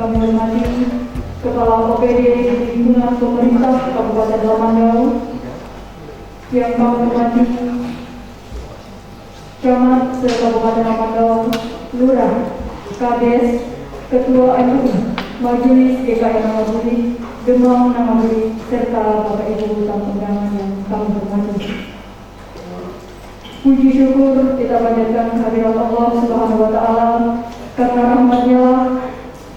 kami hormati Kepala OPD di lingkungan pemerintah Kabupaten Lamandau, yang kami hormati Camat se-Kabupaten Lamandau, Lurah, Kades, Ketua MUI, Majelis GKM Nangaburi, Demang Nangaburi, serta Bapak Ibu tamu undangan yang kami hormati. Puji syukur kita panjatkan kehadirat Allah Subhanahu wa Ta'ala, karena rahmat-Nya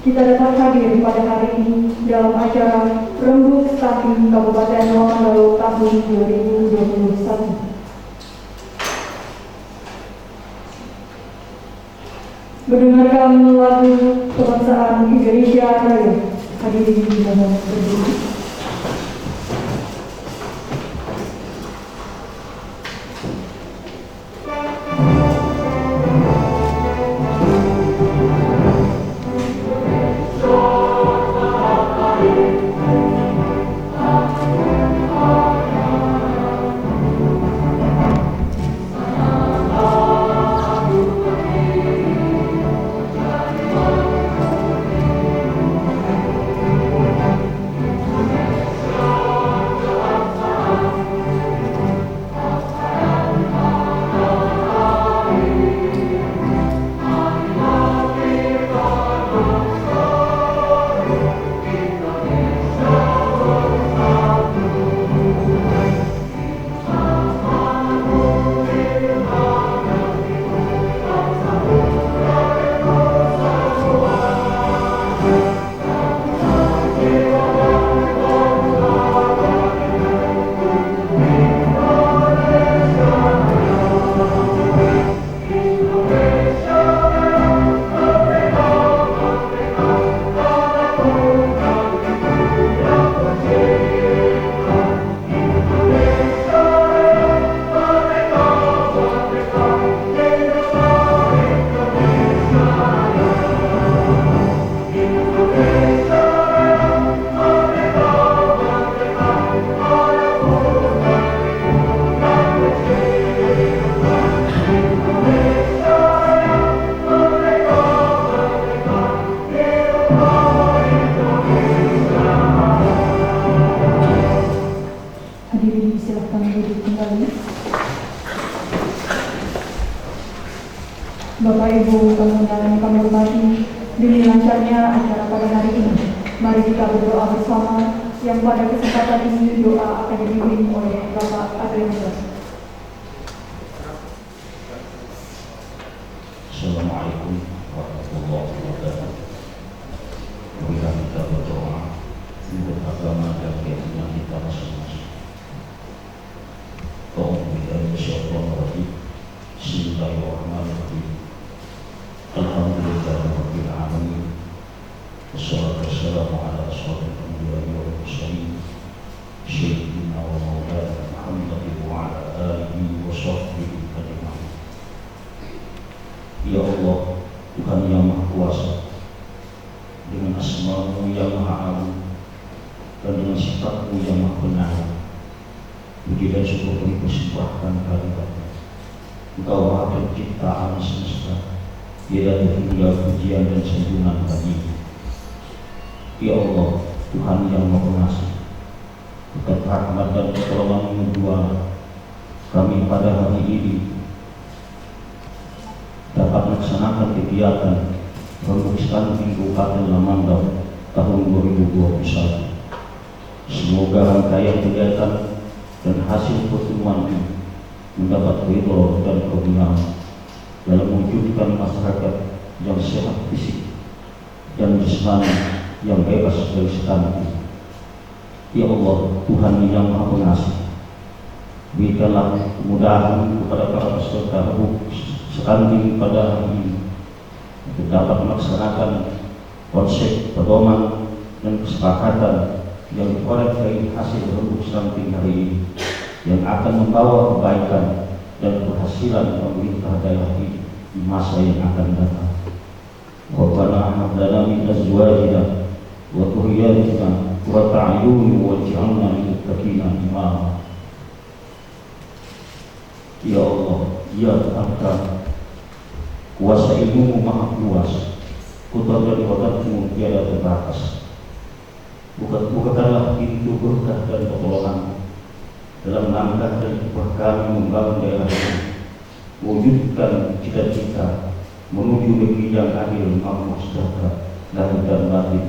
kita dapat hadir pada hari ini dalam acara Rembuk Stunting Kabupaten Lamandau tahun 2021. Mendengarkan lagu kebangsaan Indonesia Raya. Hadirin mohon berdiri. Bapak Ibu tamu undangan yang kami hormati, demi lancarnya acara pada hari ini, mari kita berdoa bersama, yang pada kesempatan ini doa akan dipimpin oleh Bapak Adrianus. Assalamualaikum warahmatullahi wabarakatuh. Marilah kita berdoa menurut agama dan keyakinan kita masing-masing. Bismillahirrahmanirrahim. Alhamdulillahirabbil alamin. Wassalatu wassalamu ala asyrofil anbiya'i wal mursalin sayyidina wa maulana Muhammadin wa ala alihi wa sahbihi ajma'in. Ya Allah, Tuhan yang Maha Kuasa, dengan asma-Mu yang Maha Agung dan dengan sifat-Mu yang Maha Benar, puji dan syukur kami persembahkan kehadirat-Mu. Engkau Maha Pencipta alam semesta, tiada terhingga pujian dan sanjungan bagi-Mu. Ya Allah, Tuhan yang Maha Pengasih, berkat rahmat dan pertolongan-Mu dua, kami pada hari ini dapat melaksanakan kegiatan Rembuk Stunting Kabupaten Lamandau tahun 2021. Semoga rangkaian kegiatan dan hasil pertemuan ini mendapat ridho dan kemuliaan dalam mewujudkan masyarakat yang sehat fisik dan jasmani yang bebas dari stunting. Ya Allah, Tuhan yang Maha Pengasih, berikanlah kemudahan kepada para peserta Rembuk Stunting pada hari ini untuk dapat melaksanakan konsep pedoman dan kesepakatan yang diperoleh dari hasil Rembuk Stunting hari ini, yang akan membawa kebaikan dan keberhasilan pemerintah daerah ini di masa yang akan datang. Rabbana hab lana min azwajina wa dhurriyyatina qurrata a'yun waj'alna lil muttaqina imama. Ya Allah, ya Tuhan kami, kuasa ilmu Maha Kuasa, Putar dari badanmu tiada terbatas. Bukakanlah pintu berkah dan pertolongan dalam langkah dan upah kami membangun daerah ini, wujudkan cita-cita menuju negeri yang adil, makmur, sejahtera, lahir dan batin,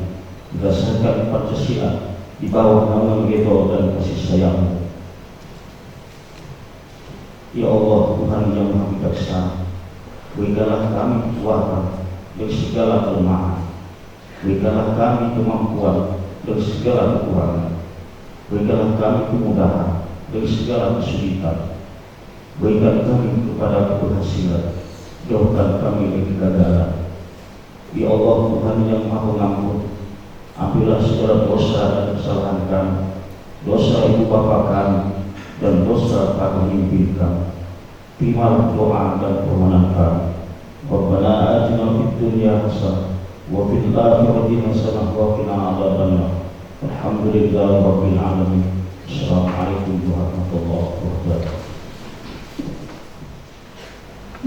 berdasarkan Pancasila di bawah naungan ridho dan kasih sayang. Ya Allah, Tuhan yang Maha Bijaksana, berikanlah kami kekuatan dari segala kelemahan, berikanlah kami kemampuan dari segala kekurangan, berikanlah kami kemudahan dari segala kesulitan, berikan kami kepada keberhasilan, jauhkan kami dari kegagalan. Ya Allah, Tuhan yang Maha Pengampun, ambillah segala dosa dan kesalahan kami, dosa ibu bapa kami, dan dosa para pemimpin kami. Terimalah doa dan permohonan kami. Rabbana atina fid dunya hasanah wa fil akhirati hasanah wa qina adzabannar. Alhamdulillahi rabbil alamin. Assalamualaikum warahmatullahi wabarakatuh.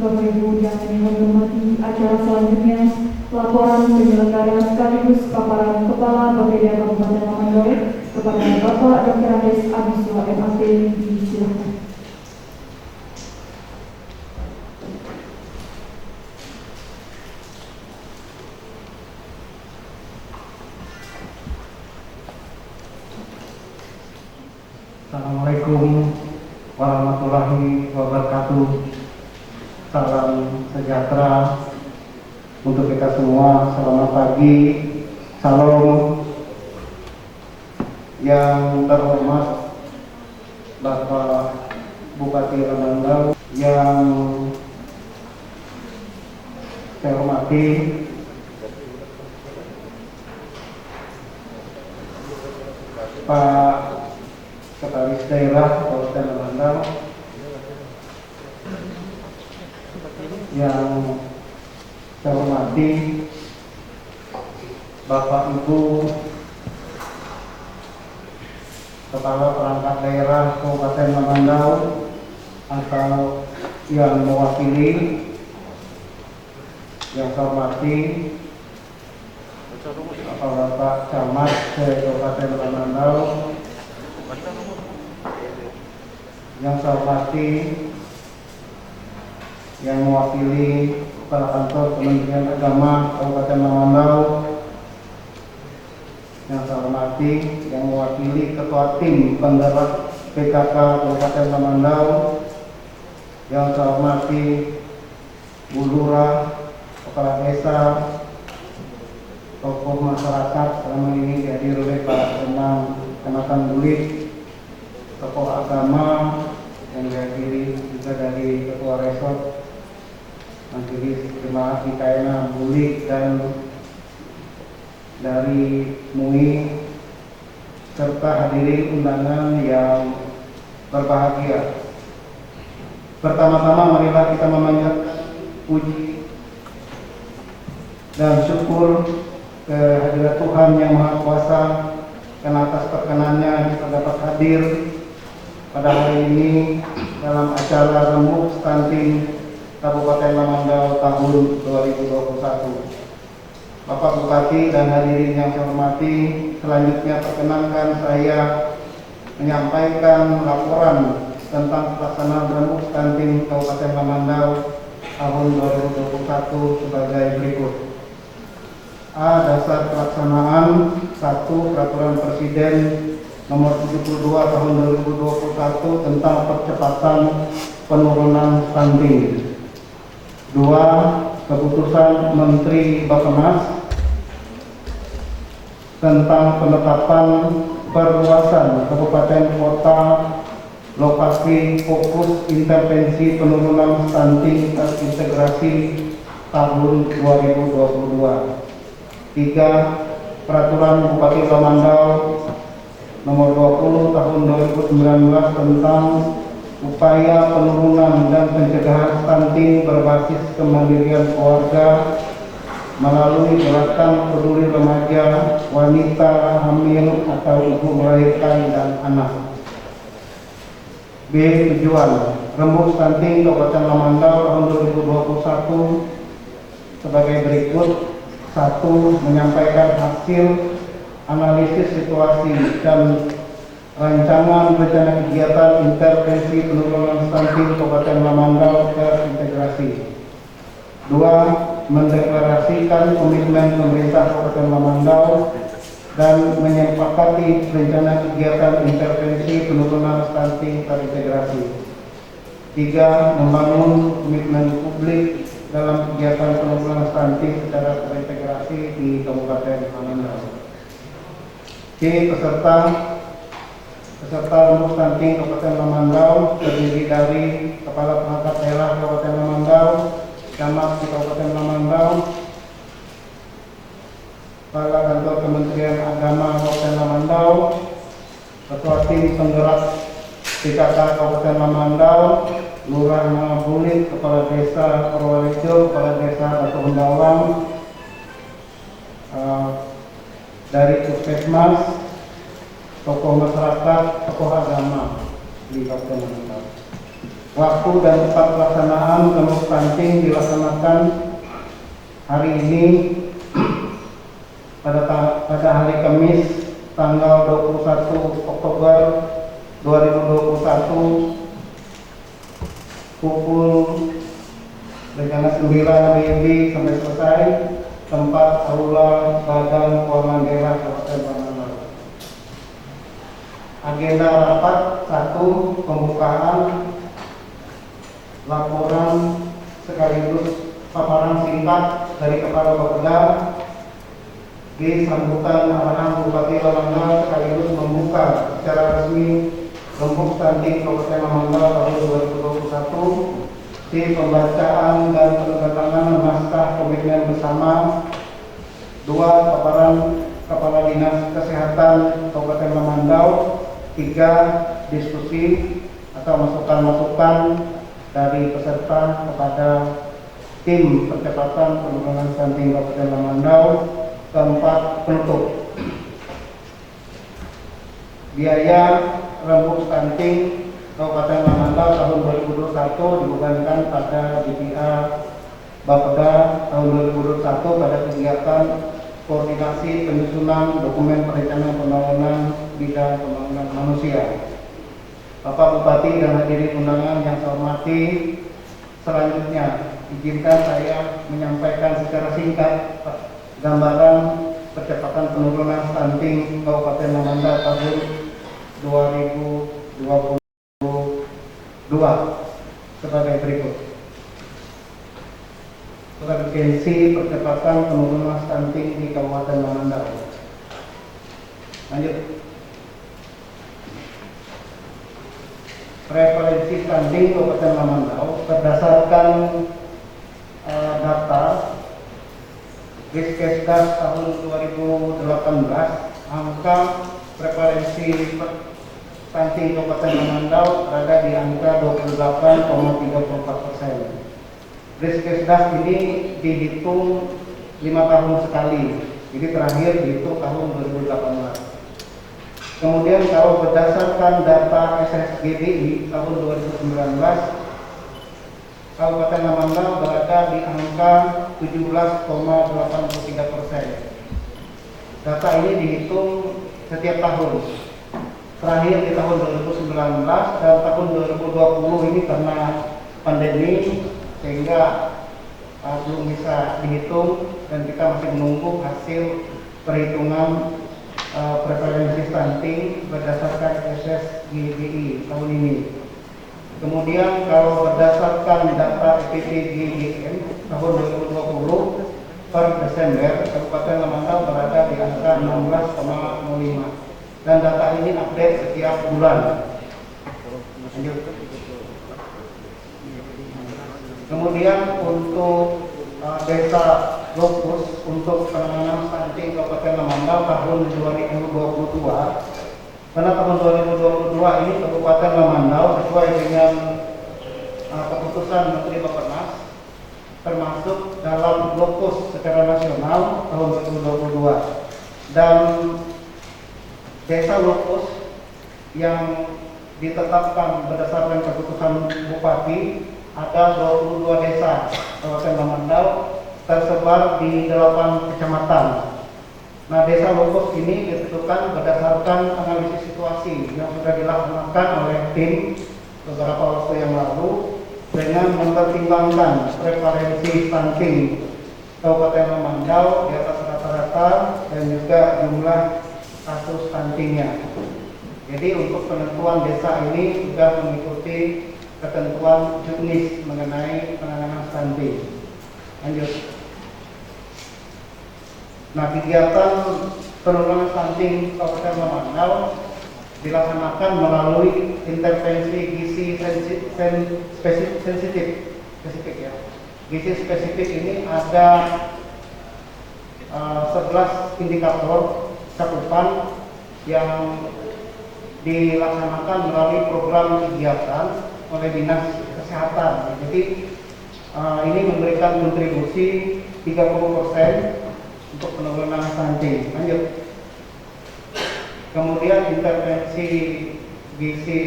Bapak Ibu yang menghormati, acara selanjutnya laporan penyelenggara sekaligus paparan Kepala Bapeda Kabupaten Lamandau kepada Bapak Dr. Andes Abiswa MAP, disilakan. Assalamualaikum warahmatullahi wabarakatuh. Salam sejahtera untuk kita semua. Selamat pagi. Salam. Yang terhormat Bapak Bupati Lamandau, yang saya hormati Pak Sekretaris Daerah Kabupaten Lamandau, yang saya hormati Bapak Ibu Kepala Perangkat Daerah Kabupaten Lamandau atau yang mewakili, yang saya hormati Bapak Camat Kabupaten Lamandau, yang saya hormati yang mewakili Kepala Kantor Kementerian Agama Kabupaten Lamandau, yang saya hormati yang mewakili Ketua Tim Penggerak PKK Kabupaten Lamandau, yang saya hormati Bu Lurah, Kepala Desa, tokoh masyarakat selama ini dihadiri oleh Pak Renang Kecamatan Bulik, tokoh agama yang dihadiri juga dari Ketua Resort Majelis Jemaah IKN Bulik dan dari MUI, serta hadirin undangan yang berbahagia. Pertama-tama marilah kita memanjatkan puji dan syukur kehadirat Tuhan Yang Maha Kuasa karena atas perkenannya kita dapat hadir pada hari ini dalam acara Rembuk Stunting Kabupaten Lamandau tahun 2021. Bapak Bupati dan hadirin yang saya hormati, selanjutnya perkenankan saya menyampaikan laporan tentang pelaksanaan Rembuk Stunting Kabupaten Lamandau tahun 2021 sebagai berikut. A. Dasar pelaksanaan 1. Peraturan Presiden Nomor 72 Tahun 2021 tentang percepatan penurunan stunting. 2. Keputusan Menteri Bappenas tentang penetapan perluasan kabupaten kota lokasi fokus intervensi penurunan stunting terintegrasi tahun 2022. 3. Peraturan Bupati Lamandau Nomor 20 Tahun 2019 tentang upaya penurunan dan pencegahan stunting berbasis kemandirian keluarga melalui gerakan peduli remaja, wanita hamil atau ibu melahirkan dan anak. B. Tujuan Rembuk Stunting Kabupaten Lamandau tahun 2021 sebagai berikut. Satu, menyampaikan hasil analisis situasi dan rancangan rencana kegiatan intervensi penurunan stunting Kabupaten Lamandau terintegrasi. Dua, mendeklarasikan komitmen pemerintah Kabupaten Lamandau dan menyepakati rencana kegiatan intervensi penurunan stunting terintegrasi. Tiga, membangun komitmen publik dalam kegiatan penurunan stunting secara terintegrasi di Kabupaten Lamandau. C. Peserta rembuk stunting Kabupaten Lamandau terdiri dari Kepala Perangkat Daerah Kabupaten Lamandau, Camat di Kabupaten Lamandau, Kepala Kantor Kementerian Agama Kabupaten Lamandau, Ketua Tim Penggerak PKK Kabupaten Lamandau, Lurah Mangabulit, Kepala Desa Purworejo, Kepala Desa Batu Bendawang, dari Puskesmas, tokoh masyarakat, tokoh agama di Kabupaten Lamandau. Waktu dan tempat pelaksanaan rembuk stunting dilaksanakan hari ini pada hari Kamis tanggal 21 Oktober 2021 pukul rencana 9 WIB sampai selesai, tempat aula Badan Keuangan Daerah Kabupaten Lamandau. Agenda rapat: 1. Pembukaan, laporan sekaligus paparan singkat dari Kepala Bapeda. B. Sambutan arahan Bupati Lamandau sekaligus membuka secara resmi rembuk stunting Kabupaten Lamandau tahun 2021. C. Pembacaan dan penandatanganan naskah komitmen bersama. 2. Paparan Kepala Dinas Kesehatan Kabupaten Lamandau. 3. Diskusi atau masukan-masukan dari peserta kepada tim percepatan penurunan stunting Kabupaten Lamandau. 4. Penutup. Biaya rembuk stunting Kabupaten Lamandau tahun 2021 dibebankan pada BPA Bapeda tahun 2021 pada kegiatan koordinasi penyusunan dokumen perencanaan pembangunan bidang pembangunan manusia. Bapak Bupati dan hadirin undangan yang saya hormati, selanjutnya izinkan saya menyampaikan secara singkat gambaran percepatan penurunan stunting Kabupaten Lamandau tahun 2022 sebagai berikut. Urgensi percepatan penurunan stunting di Kabupaten Lamandau. Lanjut. Prevalensi stunting Kabupaten Lamandau berdasarkan data Riskesdas tahun 2018, angka prevalensi stunting Kabupaten Lamandau berada di angka 28,34%. Riskesdas ini dihitung 5 tahun sekali, jadi terakhir dihitung tahun 2018. Kemudian kalau berdasarkan data SSGBI tahun 2019, Kabupaten Lamandau berada di angka 17,83%. Data ini dihitung setiap tahun. Terakhir di tahun 2019 dan tahun 2020 ini karena pandemi sehingga belum bisa dihitung dan kita masih menunggu hasil perhitungan prevalensi stunting berdasarkan SSGBI tahun ini. Kemudian kalau berdasarkan data EPPGGM tahun 2020 per Desember, Kabupaten Lamandau berada di angka 16,05 dan data ini update setiap bulan. Lanjut. Kemudian untuk desa lokus untuk penanganan stunting Kabupaten Lamandau tahun 2022. Pada tahun 2022 ini Kabupaten Lamandau sesuai dengan keputusan Menteri Bappenas termasuk dalam lokus secara nasional tahun 2022 dan desa lokus yang ditetapkan berdasarkan keputusan Bupati ada 22 desa Kabupaten Lamandau tersebar di 8 kecamatan. Nah, desa Lupus ini ditentukan berdasarkan analisis situasi yang sudah dilaksanakan oleh tim beberapa waktu yang lalu dengan mempertimbangkan prevalensi stunting Kabupaten Lamandau di atas rata-rata dan juga jumlah kasus stuntingnya. Jadi untuk penentuan desa ini sudah mengikuti ketentuan juknis mengenai penanganan stunting. Lanjut. Nah, kegiatan penurunan stunting Kabupaten Lamandau dilaksanakan melalui intervensi gizi spesifik ya. Gizi spesifik ini ada 11 indikator cakupan yang dilaksanakan melalui program kegiatan oleh Dinas Kesehatan. Jadi ini memberikan kontribusi 30% untuk penurunan stunting. Lanjut. Kemudian intervensi gizi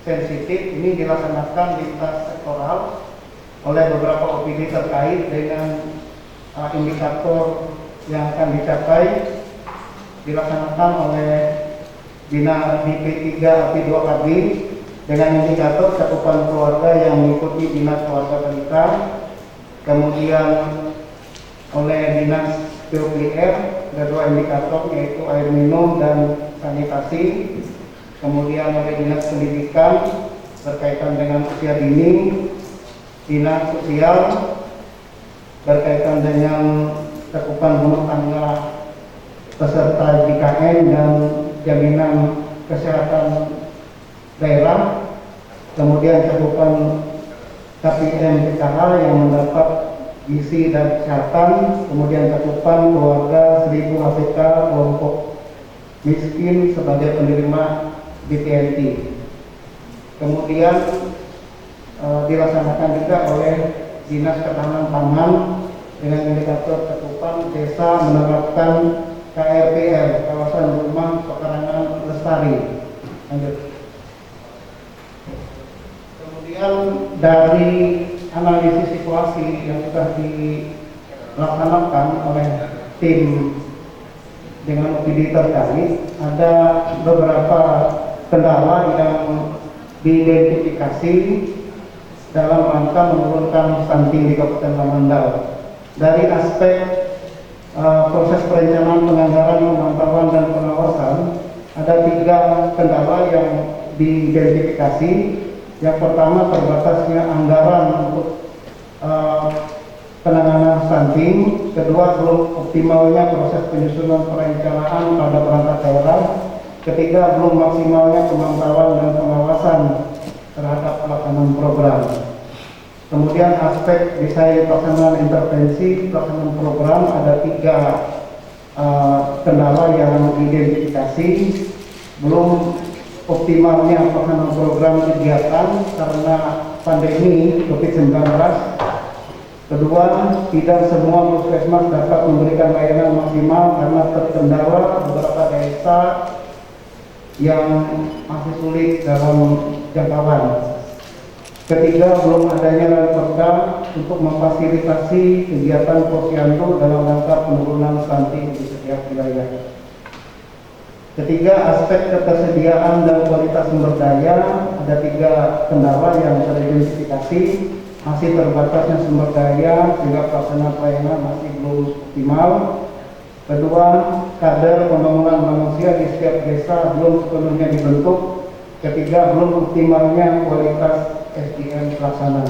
sensitif ini dilaksanakan lintas sektoral oleh beberapa OPD terkait dengan indikator yang akan dicapai dilaksanakan oleh Dinas DP3 AP2 Kadin dengan indikator cakupan keluarga yang mengikuti Dinas Keluarga Balita, kemudian oleh Dinas PUPR ada 2 indikator yaitu air minum dan sanitasi, kemudian oleh Dinas Pendidikan berkaitan dengan usia dini, Dinas Sosial berkaitan dengan cakupan rumah tangga peserta JKN dan jaminan kesehatan daerah, kemudian cakupan KPM PKH yang mendapat gizi dan kesehatan, kemudian cakupan keluarga 1000 HPK kelompok miskin sebagai penerima BPNT. Kemudian dilaksanakan juga oleh Dinas Ketahanan Pangan dengan indikator cakupan desa menerapkan KRPL, kawasan rumah pekarangan lestari. Lanjut. Kemudian dari analisis situasi yang sudah dilaksanakan oleh tim dengan OPD terkait, ada beberapa kendala yang diidentifikasi dalam rangka menurunkan stunting di Kabupaten Lamandau. Dari aspek proses perencanaan, penganggaran, pemantauan dan pengawasan, ada 3 kendala yang diidentifikasi. Yang pertama, terbatasnya anggaran untuk penanganan stunting. Kedua, belum optimalnya proses penyusunan perencanaan pada perangkat daerah. Ketiga, belum maksimalnya pemantauan dan pengawasan terhadap pelaksanaan program. Kemudian aspek desain pelaksanaan intervensi, pelaksanaan program, ada 3 kendala yang diidentifikasi. Belum optimalnya pelaksanaan program kegiatan karena pandemi COVID-19. Kedua, tidak semua puskesmas dapat memberikan layanan maksimal karena terkendala beberapa desa yang masih sulit dalam jangkauan. Ketiga, belum adanya Raperda untuk memfasilitasi kegiatan posyandu dalam rangka penurunan stunting di setiap wilayah. Ketiga, aspek ketersediaan dan kualitas sumber daya, ada 3 kendala yang teridentifikasi. Masih terbatasnya sumber daya sehingga pelaksanaan pelayanan masih belum optimal. Kedua, kader pembangunan manusia di setiap desa belum sepenuhnya dibentuk. Ketiga, belum optimalnya kualitas SDM pelaksana.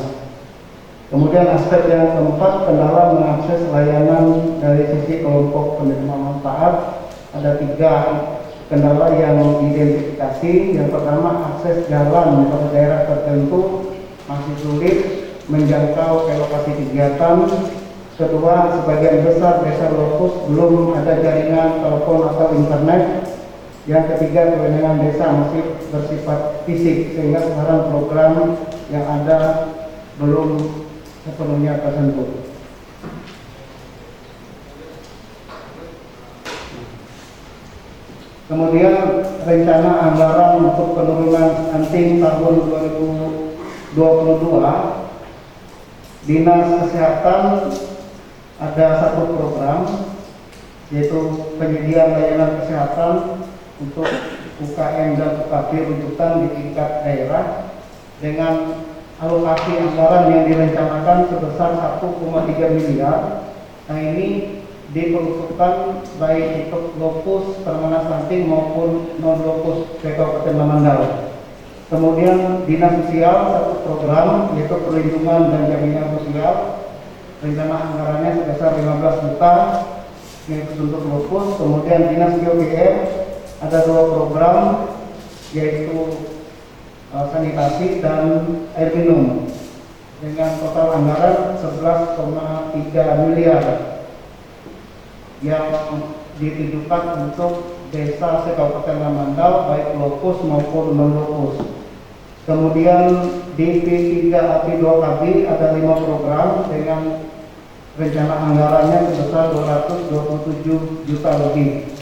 Kemudian aspek yang keempat, kendala mengakses layanan dari sisi kelompok penerima manfaat. Ada 3 kendala yang diidentifikasi. Yang pertama, akses jalan pada daerah tertentu masih sulit menjangkau ke lokasi kegiatan. Kedua, sebagian besar desa Lupus belum ada jaringan telepon atau internet. Yang ketiga, kewenangan desa masih bersifat fisik sehingga sekarang program yang ada belum sepenuhnya tersentuh. Kemudian rencana anggaran untuk penurunan stunting tahun 2022, Dinas Kesehatan ada satu program yaitu penyediaan layanan kesehatan untuk UKM dan UKB rujukan di tingkat daerah dengan alokasi anggaran yang direncanakan sebesar 1,3 miliar. Nah, ini diperuntukkan baik untuk lokus permana stunting maupun non lokus Kabupaten Lamandau. Kemudian dinas sosial satu program yaitu perlindungan dan jaminan sosial, rencana anggarannya sebesar 15 juta yaitu untuk lokus. Kemudian dinas PUPR ada 2 program yaitu sanitasi dan air minum dengan total anggaran 11,3 miliar yang ditujukan untuk desa se-Kabupaten Lamandau baik lokus maupun non lokus. Kemudian di P3AP 2KB ada 5 program dengan rencana anggarannya sebesar 227 juta lebih.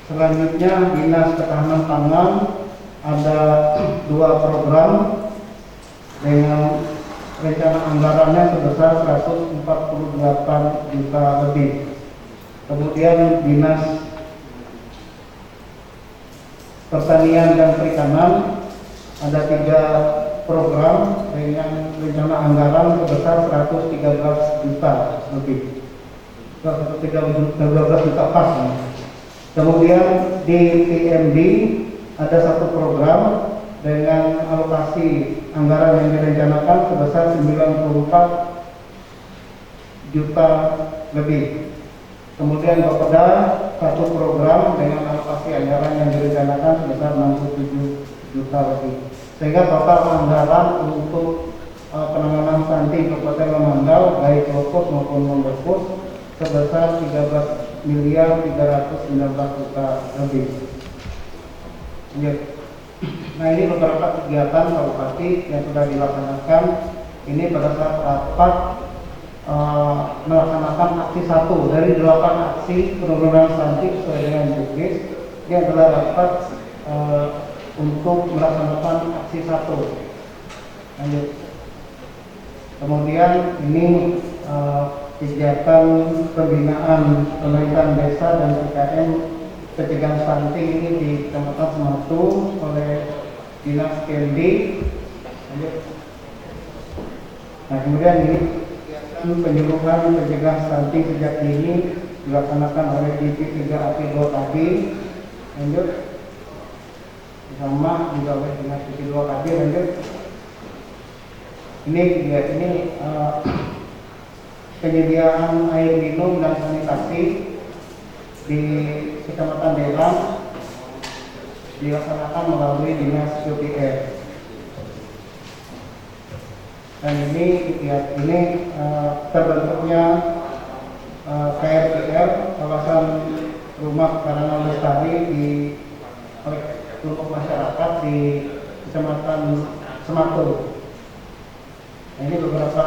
Selanjutnya Dinas Ketahanan Pangan ada 2 program dengan rencana anggarannya sebesar 148 juta lebih. Kemudian Dinas Pertanian dan Perikanan ada 3 program dengan rencana anggaran sebesar 113 juta lebih. 113 juta pas. Kemudian di PMD ada 1 program dengan alokasi anggaran yang direncanakan sebesar 94 juta lebih. Kemudian Bapeda 1 program dengan alokasi anggaran yang direncanakan sebesar 67 juta lebih. Sehingga total anggaran untuk penanganan stunting Kabupaten Lamandau baik lokus maupun non lokus sebesar 13 miliar 319 juta lebih. Nah, ini beberapa kegiatan Pak Bupati yang sudah dilaksanakan. Ini pada saat rapat melaksanakan aksi 1 dari 8 aksi penurunan stunting sesuai dengan juknis. Ini adalah rapat untuk melaksanakan aksi 1. Lanjut. Kemudian ini kegiatan pembinaan pemerintahan desa dan PKM pencegahan stunting ini di Kecamatan Sematu oleh Dinas Kendi. Nah, kemudian ini penyuluhan pencegahan stunting sejak dini dilaksanakan oleh DP3AP 2KB. Lanjut. Sama juga oleh Dinas DP2KB. Lanjut. Ini penyediaan air minum dan sanitasi di Kecamatan Delang dilaksanakan melalui Dinas PUPR. Dan ini terbentuknya KRPR kawasan rumah karangan lestari oleh kelompok masyarakat di Kecamatan Sematu. Nah, ini beberapa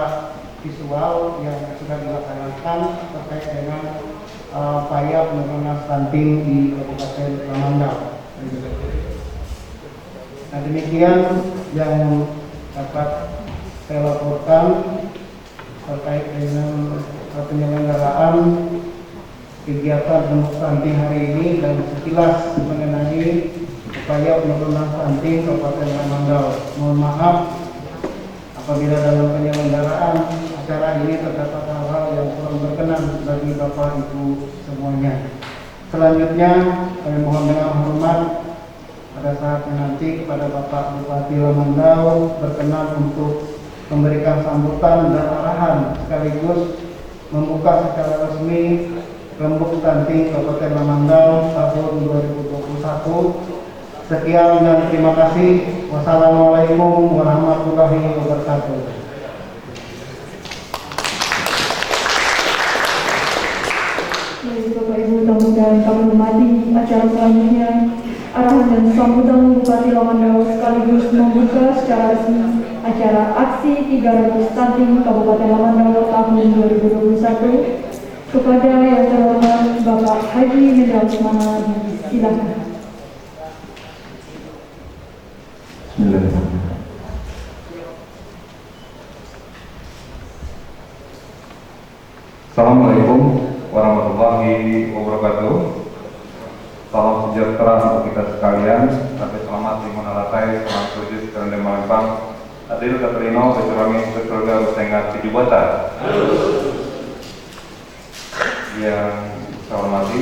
visual yang sudah dilaksanakan terkait dengan upaya penurunan stunting di Kabupaten Lamandau. Nah, demikian yang dapat saya laporkan terkait dengan penyelenggaraan kegiatan penurunan stunting hari ini dan sekilas mengenai upaya penurunan stunting Kabupaten Lamandau. Mohon maaf apabila dalam penyelenggaraan acara ini terdapat hal-hal yang kurang berkenan bagi Bapak Ibu semuanya. Selanjutnya kami mohon dengan hormat pada saatnya nanti kepada Bapak Bupati Lamandau berkenan untuk memberikan sambutan dan arahan sekaligus membuka secara resmi Rembuk Stunting Kabupaten Lamandau tahun 2021. Sekian dan terima kasih. Wassalamualaikum warahmatullahi wabarakatuh. Baik, Bapak Ibu tamu dan kami hormati acara selanjutnya arahan dan sambutan Bupati Lamandau sekaligus membuka secara resmi acara aksi 300 stunting Kabupaten Lamandau tahun 2021 kepada yang terhormat Bapak Haji Hendra Usmana. Silakan. Bismillahirrahmanirrahim. Assalamualaikum warahmatullahi wabarakatuh. Salam sejahtera untuk kita sekalian. Sampai selamat di Manalatai, selamat tujuh Serende Malembang. Adil Katrino, Becurangi, Besurga, Usengat, Tijubata. Yang saya hormati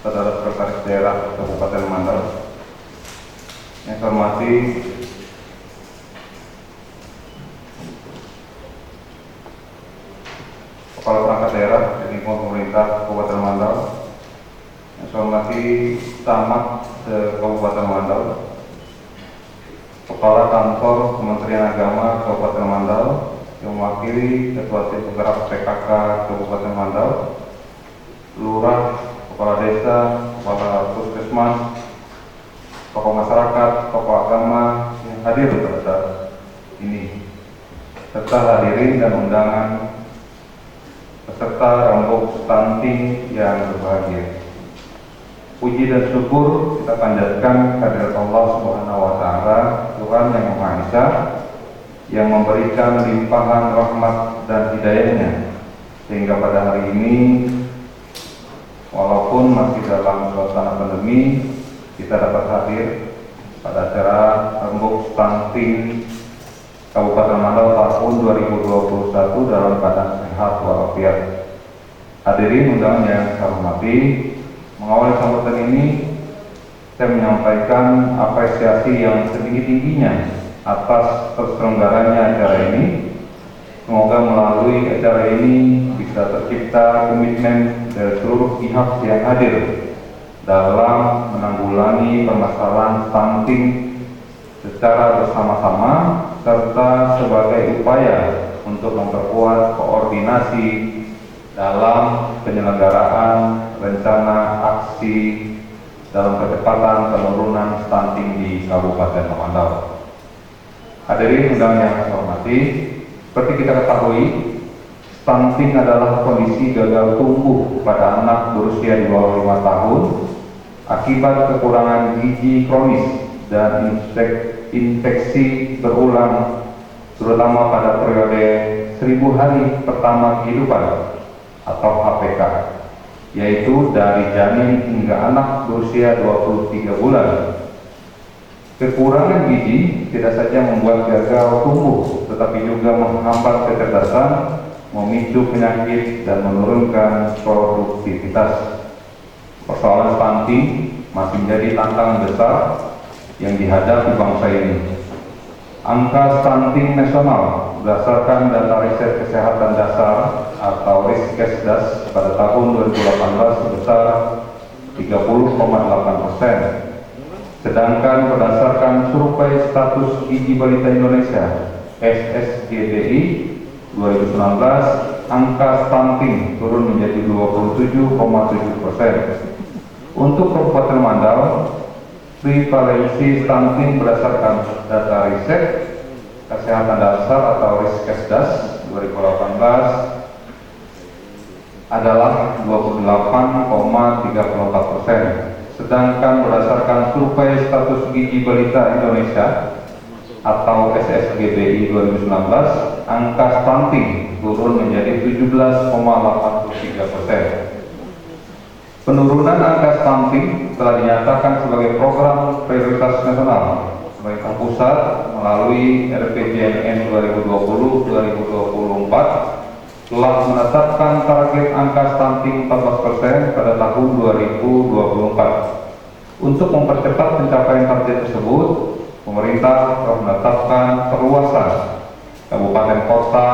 saudara sekretaris daerah Kabupaten Mandar. Yang saya hormati Kepala Perangkat Daerah di lingkungan pemerintah Kabupaten Mandar. Yang saya hormati Camat Kabupaten Mandar, Kepala Kantor Kementerian Agama Kabupaten Mandar, yang mewakili Ketua Tim Penggerak PKK Kabupaten Mandar, Lurah, Kepala Desa, Kepala Puskesmas, tokoh masyarakat, tokoh agama yang hadir pada ini, serta hadirin dan undangan peserta rombongan stunting yang berbahagia. Puji dan syukur kita panjatkan kehadirat Allah Subhanahu wa Ta'ala, Tuhan yang Maha Esa, yang memberikan limpahan rahmat dan hidayahnya, sehingga pada hari ini, walaupun masih dalam suasana pandemi, kita dapat hadir pada acara rembuk stunting Kabupaten Mandar tahun 2021 dalam keadaan sehat walafiat. Hadirin undangan yang saya hormati, mengawali sambutan ini, saya menyampaikan apresiasi yang setinggi-tingginya atas terselenggaranya acara ini. Semoga melalui acara ini bisa tercipta komitmen dari seluruh pihak yang hadir dalam menanggulangi permasalahan stunting secara bersama-sama, serta sebagai upaya untuk memperkuat koordinasi dalam penyelenggaraan rencana aksi dalam percepatan penurunan stunting di Kabupaten Mandar. Hadirin undangan yang saya hormati, seperti kita ketahui, stunting adalah kondisi gagal tumbuh pada anak berusia di bawah 5 tahun akibat kekurangan gizi kronis dan infeksi berulang, terutama pada periode 1000 hari pertama kehidupan atau HPK, yaitu dari janin hingga anak berusia 23 bulan. Kekurangan gizi tidak saja membuat gagal tumbuh, tetapi juga menghambat kecerdasan, memicu penyakit, dan menurunkan produktivitas. Persoalan stunting masih menjadi tantangan besar yang dihadapi bangsa ini. Angka stunting nasional berdasarkan data riset kesehatan dasar atau Riskesdas pada tahun 2018 sebesar 30,8%. Sedangkan berdasarkan survei status gizi balita Indonesia SSGBI 2019, angka stunting turun menjadi 27,7%. Untuk Kabupaten Mandar, prevalensi stunting berdasarkan data riset kesehatan dasar atau Riskesdas 2018 adalah 28,34%. Sedangkan berdasarkan survei status gizi balita Indonesia atau SSGBI 2019, angka stunting turun menjadi 17,83%. Penurunan angka stunting telah dinyatakan sebagai program prioritas nasional pemerintah pusat melalui RPJMN 2020-2024 telah menetapkan target angka stunting 14% pada tahun 2024. Untuk mempercepat pencapaian target tersebut, pemerintah telah menetapkan perluasan kabupaten kota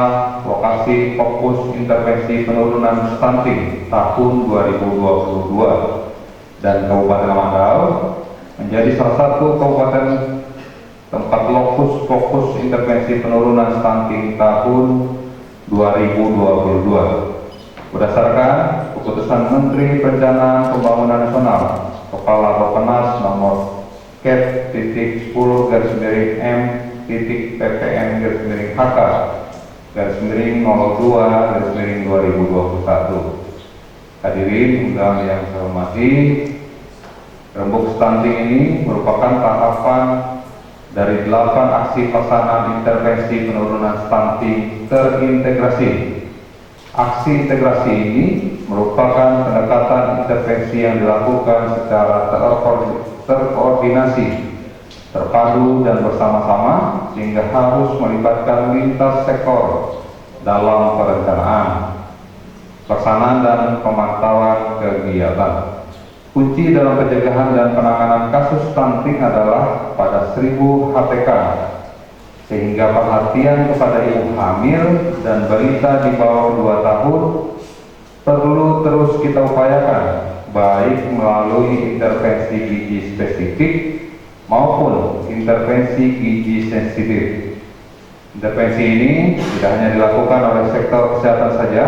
lokasi fokus intervensi penurunan stunting tahun 2022, dan Kabupaten Mandar menjadi salah satu kabupaten tempat fokus intervensi penurunan stunting tahun 2022. Berdasarkan keputusan Menteri Perencanaan Pembangunan Nasional Kepala Bappenas nomor Kep/PPM-PPM-HK/02/2021. Hadirin undangan yang saya hormati, rembuk stunting ini merupakan tahapan dari 8 aksi pelaksanaan intervensi penurunan stunting terintegrasi Aksi integrasi ini merupakan pendekatan intervensi yang dilakukan secara terkoordinasi, terpadu dan bersama-sama sehingga harus melibatkan lintas sektor dalam perencanaan, pelaksanaan dan pemantauan kegiatan. Kunci dalam pencegahan dan penanganan kasus stunting adalah pada 1000 HTK, sehingga perhatian kepada ibu hamil dan balita di bawah 2 tahun perlu terus kita upayakan, baik melalui intervensi gizi spesifik maupun intervensi gizi sensitif. Intervensi ini tidak hanya dilakukan oleh sektor kesehatan saja,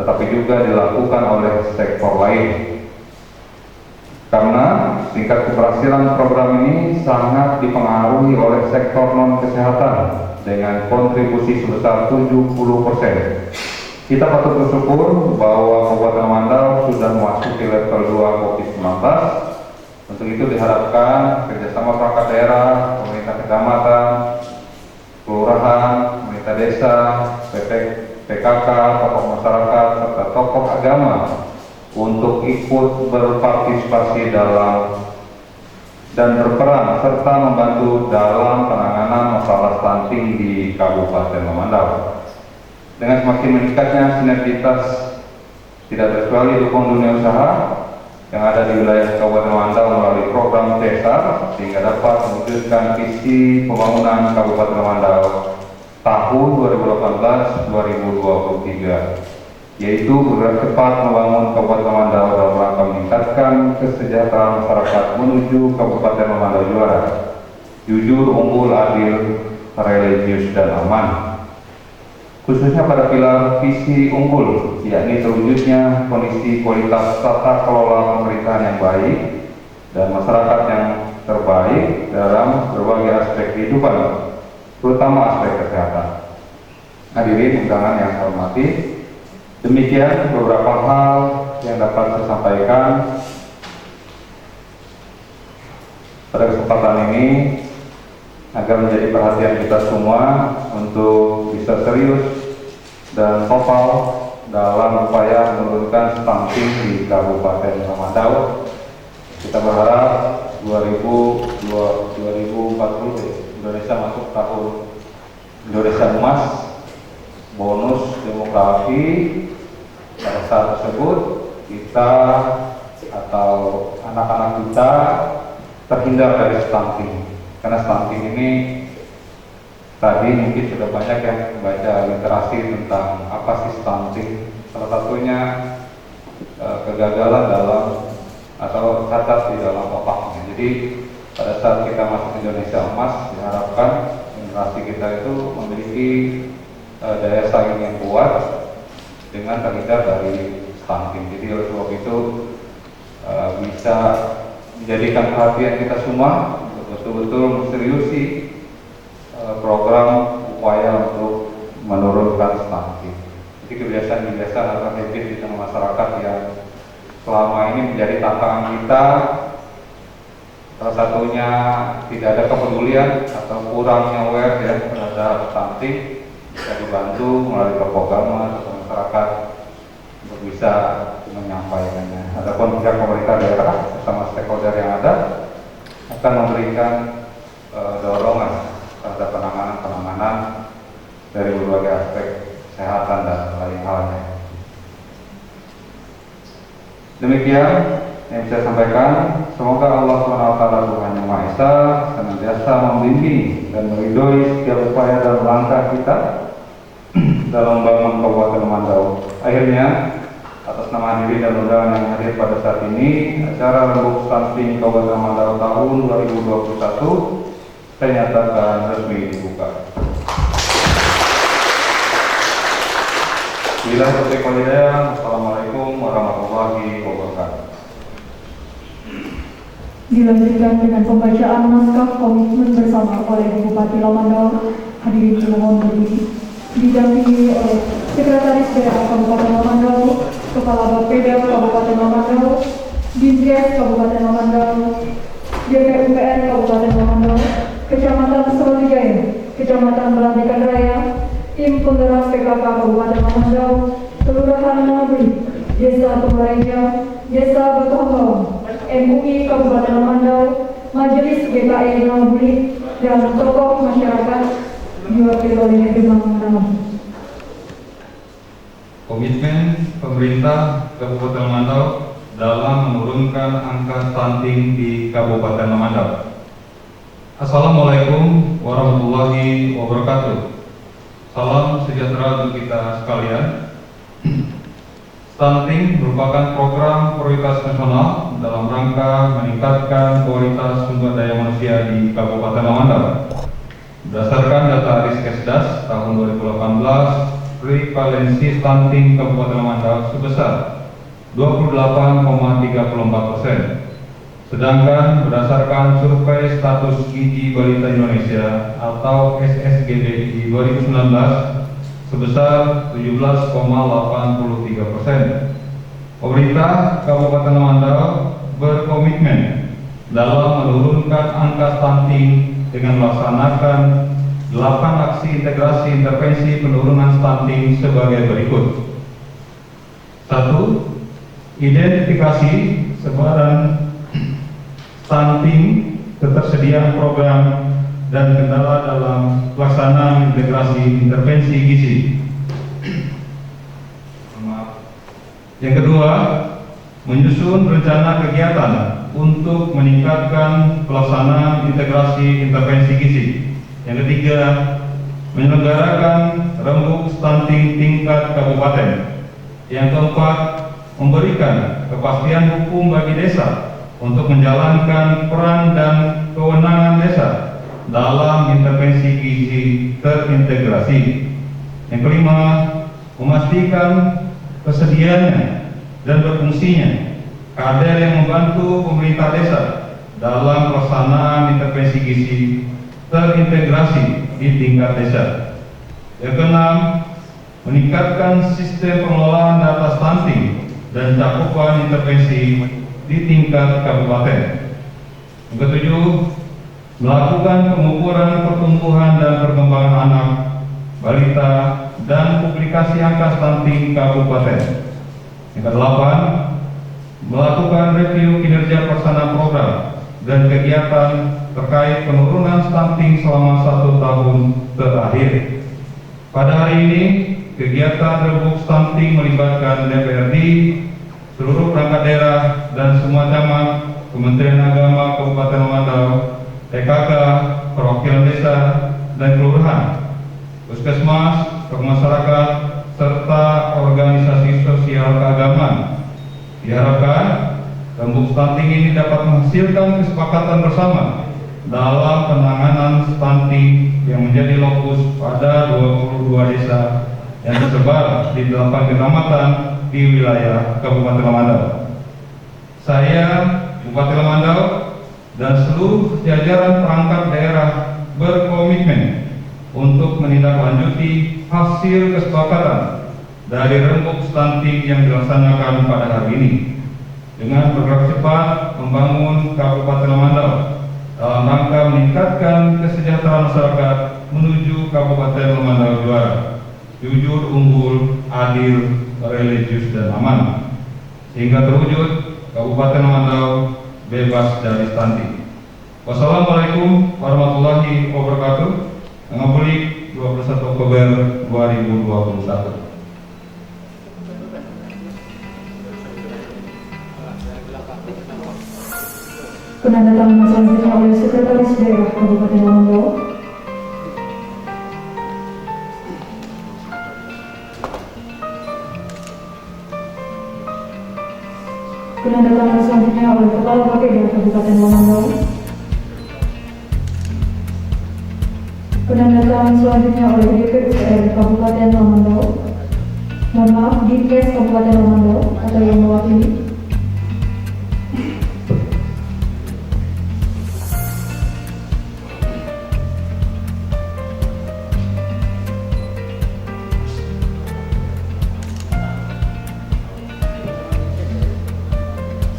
tetapi juga dilakukan oleh sektor lain. Karena tingkat keberhasilan program ini sangat dipengaruhi oleh sektor non-kesehatan dengan kontribusi sebesar 70%. Kita patut bersyukur bahwa Kabupaten Mandau sudah memasuki level 2 COVID-19. Untuk itu diharapkan kerjasama perangkat daerah, pemerintah kecamatan, kelurahan, pemerintah desa, PKK, tokoh masyarakat, serta tokoh agama untuk ikut berpartisipasi dalam dan berperan serta membantu dalam penanganan masalah stunting di Kabupaten Mandau. Dengan semakin meningkatnya sinergitas tidak terkecuali dukung dunia usaha yang ada di wilayah Kabupaten Mandau melalui program CESAR, sehingga dapat mewujudkan visi pembangunan Kabupaten Mandau tahun 2018-2023, yaitu bergerak cepat membangun Kabupaten Mandau dalam rangka meningkatkan kesejahteraan masyarakat menuju Kabupaten Mandau juara, jujur, unggul, adil, religius, dan aman. Khususnya pada pilar visi unggul, yakni terwujudnya kondisi kualitas tata kelola pemerintahan yang baik dan masyarakat yang terbaik dalam berbagai aspek kehidupan, terutama aspek kesehatan. Hadirin undangan yang saya hormati, demikian beberapa hal yang dapat saya sampaikan pada kesempatan ini agar menjadi perhatian kita semua untuk bisa serius dan total dalam upaya menurunkan stunting di Kabupaten Mandau. Kita berharap 2040 Indonesia masuk tahun Indonesia Emas, bonus demografi. Pada saat tersebut kita atau anak-anak kita terhindar dari stunting, karena stunting ini tadi mungkin sudah banyak yang membaca literasi tentang apa sih stunting. Salah satunya kegagalan dalam atau cacat di dalam otaknya. Jadi pada saat kita masuk Indonesia Emas, diharapkan generasi kita itu memiliki daya saing yang kuat dengan terhindar dari stunting. Jadi oleh sebab itu bisa menjadikan perhatian kita semua untuk betul-betul menseriusi program upaya untuk menurunkan stunting. Jadi kebiasaan-kebiasaan atau habit di tengah masyarakat yang selama ini menjadi tantangan kita, salah satunya tidak ada kepedulian atau kurangnya aware ya terhadap stunting, bisa dibantu melalui tokoh agama atau masyarakat untuk bisa menyampaikannya. Adapun pihak pemerintah daerah bersama stakeholder yang ada akan memberikan dorongan terhadap penanganan dari berbagai aspek kesehatan dan lain halnya. Demikian yang saya sampaikan. Semoga Allah SWT Tuhan Yang Maha Esa senantiasa membimbing dan meridhoi setiap upaya dan langkah kita dalam membangun Kabupaten Mandau. Akhirnya, atas nama hadirin dan undangan yang hadir pada saat ini, acara Rembuk Stunting Kabupaten Mandau tahun 2021 saya nyatakan resmi dibuka. Bila taufiq wal hidayah, Assalamualaikum warahmatullahi wabarakatuh. Dilanjutkan dengan pembacaan naskah komitmen bersama oleh Bupati Lamandau. Hadirin dimohon berdiri. Didampingi oleh Sekretaris Daerah Kabupaten Lamandau, Kepala Bapeda Kabupaten Lamandau, Dinkes Kabupaten Lamandau, DPUPR Kabupaten Lamandau, Kecamatan Serolijaya, Kecamatan Belantikan Raya, Tim Penggerak PKK Kabupaten Lamandau, Kelurahan Nabri, Desa Pemarenja, Desa Batuhong, MUI Kabupaten Lamandau, Majelis GKI Nabri, dan tokoh masyarakat diwakili oleh Demang Nabri. Komitmen pemerintah Kabupaten Lamandau dalam menurunkan angka stunting di Kabupaten Lamandau. Assalamualaikum warahmatullahi wabarakatuh. Salam sejahtera untuk kita sekalian. Stunting merupakan program prioritas nasional dalam rangka meningkatkan kualitas sumber daya manusia di Kabupaten Lamandau. Berdasarkan data Riskesdas tahun 2018, prevalensi stunting Kabupaten Lamandau sebesar 28,34%. Sedangkan berdasarkan survei status gizi balita Indonesia atau SSGBI 2019 sebesar 17,83%. Pemerintah Kabupaten Lamandau berkomitmen dalam menurunkan angka stunting dengan melaksanakan 8 aksi integrasi intervensi penurunan stunting sebagai berikut. 1. Identifikasi sebaran stunting, ketersediaan program, dan kendala dalam pelaksanaan integrasi intervensi gizi. Yang kedua, menyusun rencana kegiatan untuk meningkatkan pelaksanaan integrasi intervensi gizi. Yang ketiga, menyelenggarakan rembuk stunting tingkat kabupaten. Yang keempat, memberikan kepastian hukum bagi desa untuk menjalankan peran dan kewenangan desa dalam intervensi gizi terintegrasi. Yang kelima, memastikan tersedianya dan berfungsinya kader yang membantu pemerintah desa dalam pelaksanaan intervensi gizi terintegrasi di tingkat desa. Yang keenam, meningkatkan sistem pengelolaan data stunting dan cakupan intervensi di tingkat kabupaten. Yang ketujuh, melakukan pengukuran pertumbuhan dan perkembangan anak, balita, dan publikasi angka stunting kabupaten. Yang kedelapan, melakukan review kinerja pelaksanaan program dan kegiatan terkait penurunan stunting selama 1 tahun terakhir. Pada hari ini, kegiatan rembuk stunting melibatkan DPRD, seluruh perangkat daerah dan semua camat, Kementerian Agama Kabupaten Lamandau, TKK, perwakilan desa dan kelurahan, puskesmas, tokoh masyarakat, serta organisasi sosial keagamaan. Diharapkan rembuk stunting ini dapat menghasilkan kesepakatan bersama dalam penanganan stunting yang menjadi lokus pada 22 desa yang tersebar di 8 kecamatan di wilayah Kabupaten Lamandau. Saya, Bupati Lamandau, dan seluruh jajaran perangkat daerah berkomitmen untuk menindaklanjuti hasil kesepakatan dari rembuk stunting yang dilaksanakan pada hari ini dengan bergerak cepat membangun Kabupaten Lamandau dalam rangka meningkatkan kesejahteraan masyarakat menuju Kabupaten Lamandau juara, jujur, unggul, adil, religius, dan aman, sehingga terwujud Kabupaten Lamandau bebas dari stunting. Wassalamualaikum warahmatullahi wabarakatuh. Ngabulik 21 Oktober 2021. Penandatanganan selanjutnya oleh Sekretaris Daerah Kabupaten Lamandau. Penandatanganan selanjutnya oleh Kepala Bapeda Kabupaten Lamandau. Penandatanganan selanjutnya oleh DPUPR Kabupaten Lamandau. Mohon maaf, Dinkes Kabupaten Lamandau atau yang mewakili.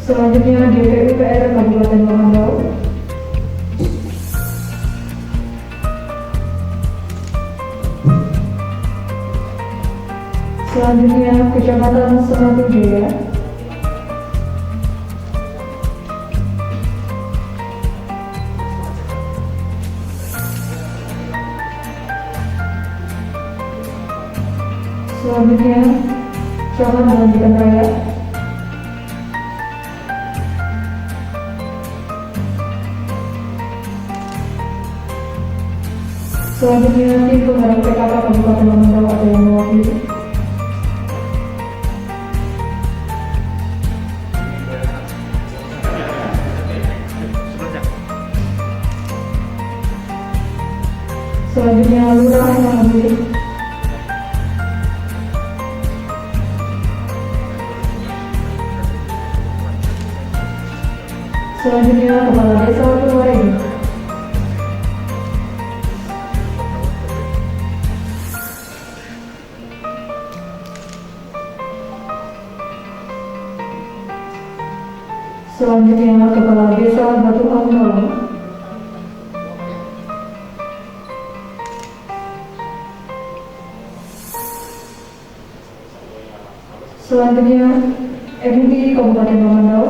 Selanjutnya DPUPR Kabupaten Lamandau. Selanjutnya Kecamatan Sematu Jaya. Selanjutnya Camat Lanjutan Raya. Selanjutnya tim penggarap PKK Kabupaten Mandau ada yang mewakili. Selanjutnya Lurah Mahmudi. Selanjutnya Kepala Desa Purwarejo. Selanjutnya Kepala Desa Batu Alun. Selanjutnya MUI Kabupaten Mandau.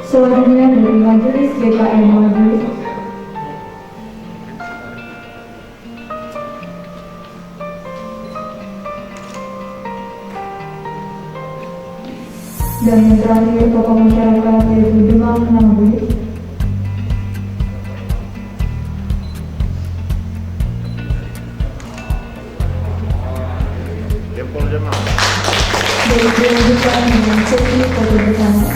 Selanjutnya dari Majelis GKM Majelis. Dan yang terakhir tokoh masyarakat yaitu Demang Nambui. Dari dilanjutkan dengan sesi foto bersama.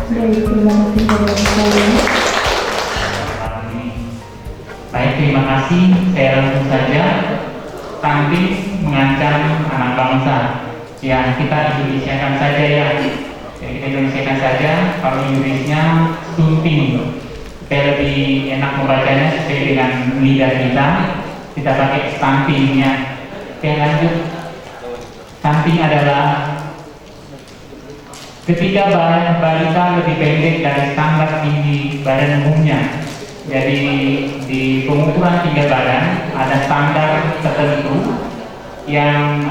Baik, terima kasih kepada sekalian. Baik, terima kasih. Saya langsung saja. Stunting mengancam anak bangsa. Ya, kita Indonesiakan saja ya. Jadi kita Indonesiakan saja. Kalau Inggrisnya stunting, supaya lebih enak membacanya sesuai dengan lidah kita. Kita pakai stuntingnya. Oke, lanjut. Stunting adalah ketika badan balita lebih pendek dari standar tinggi badan umumnya. Jadi di pengukuran tinggi badan ada standar tertentu yang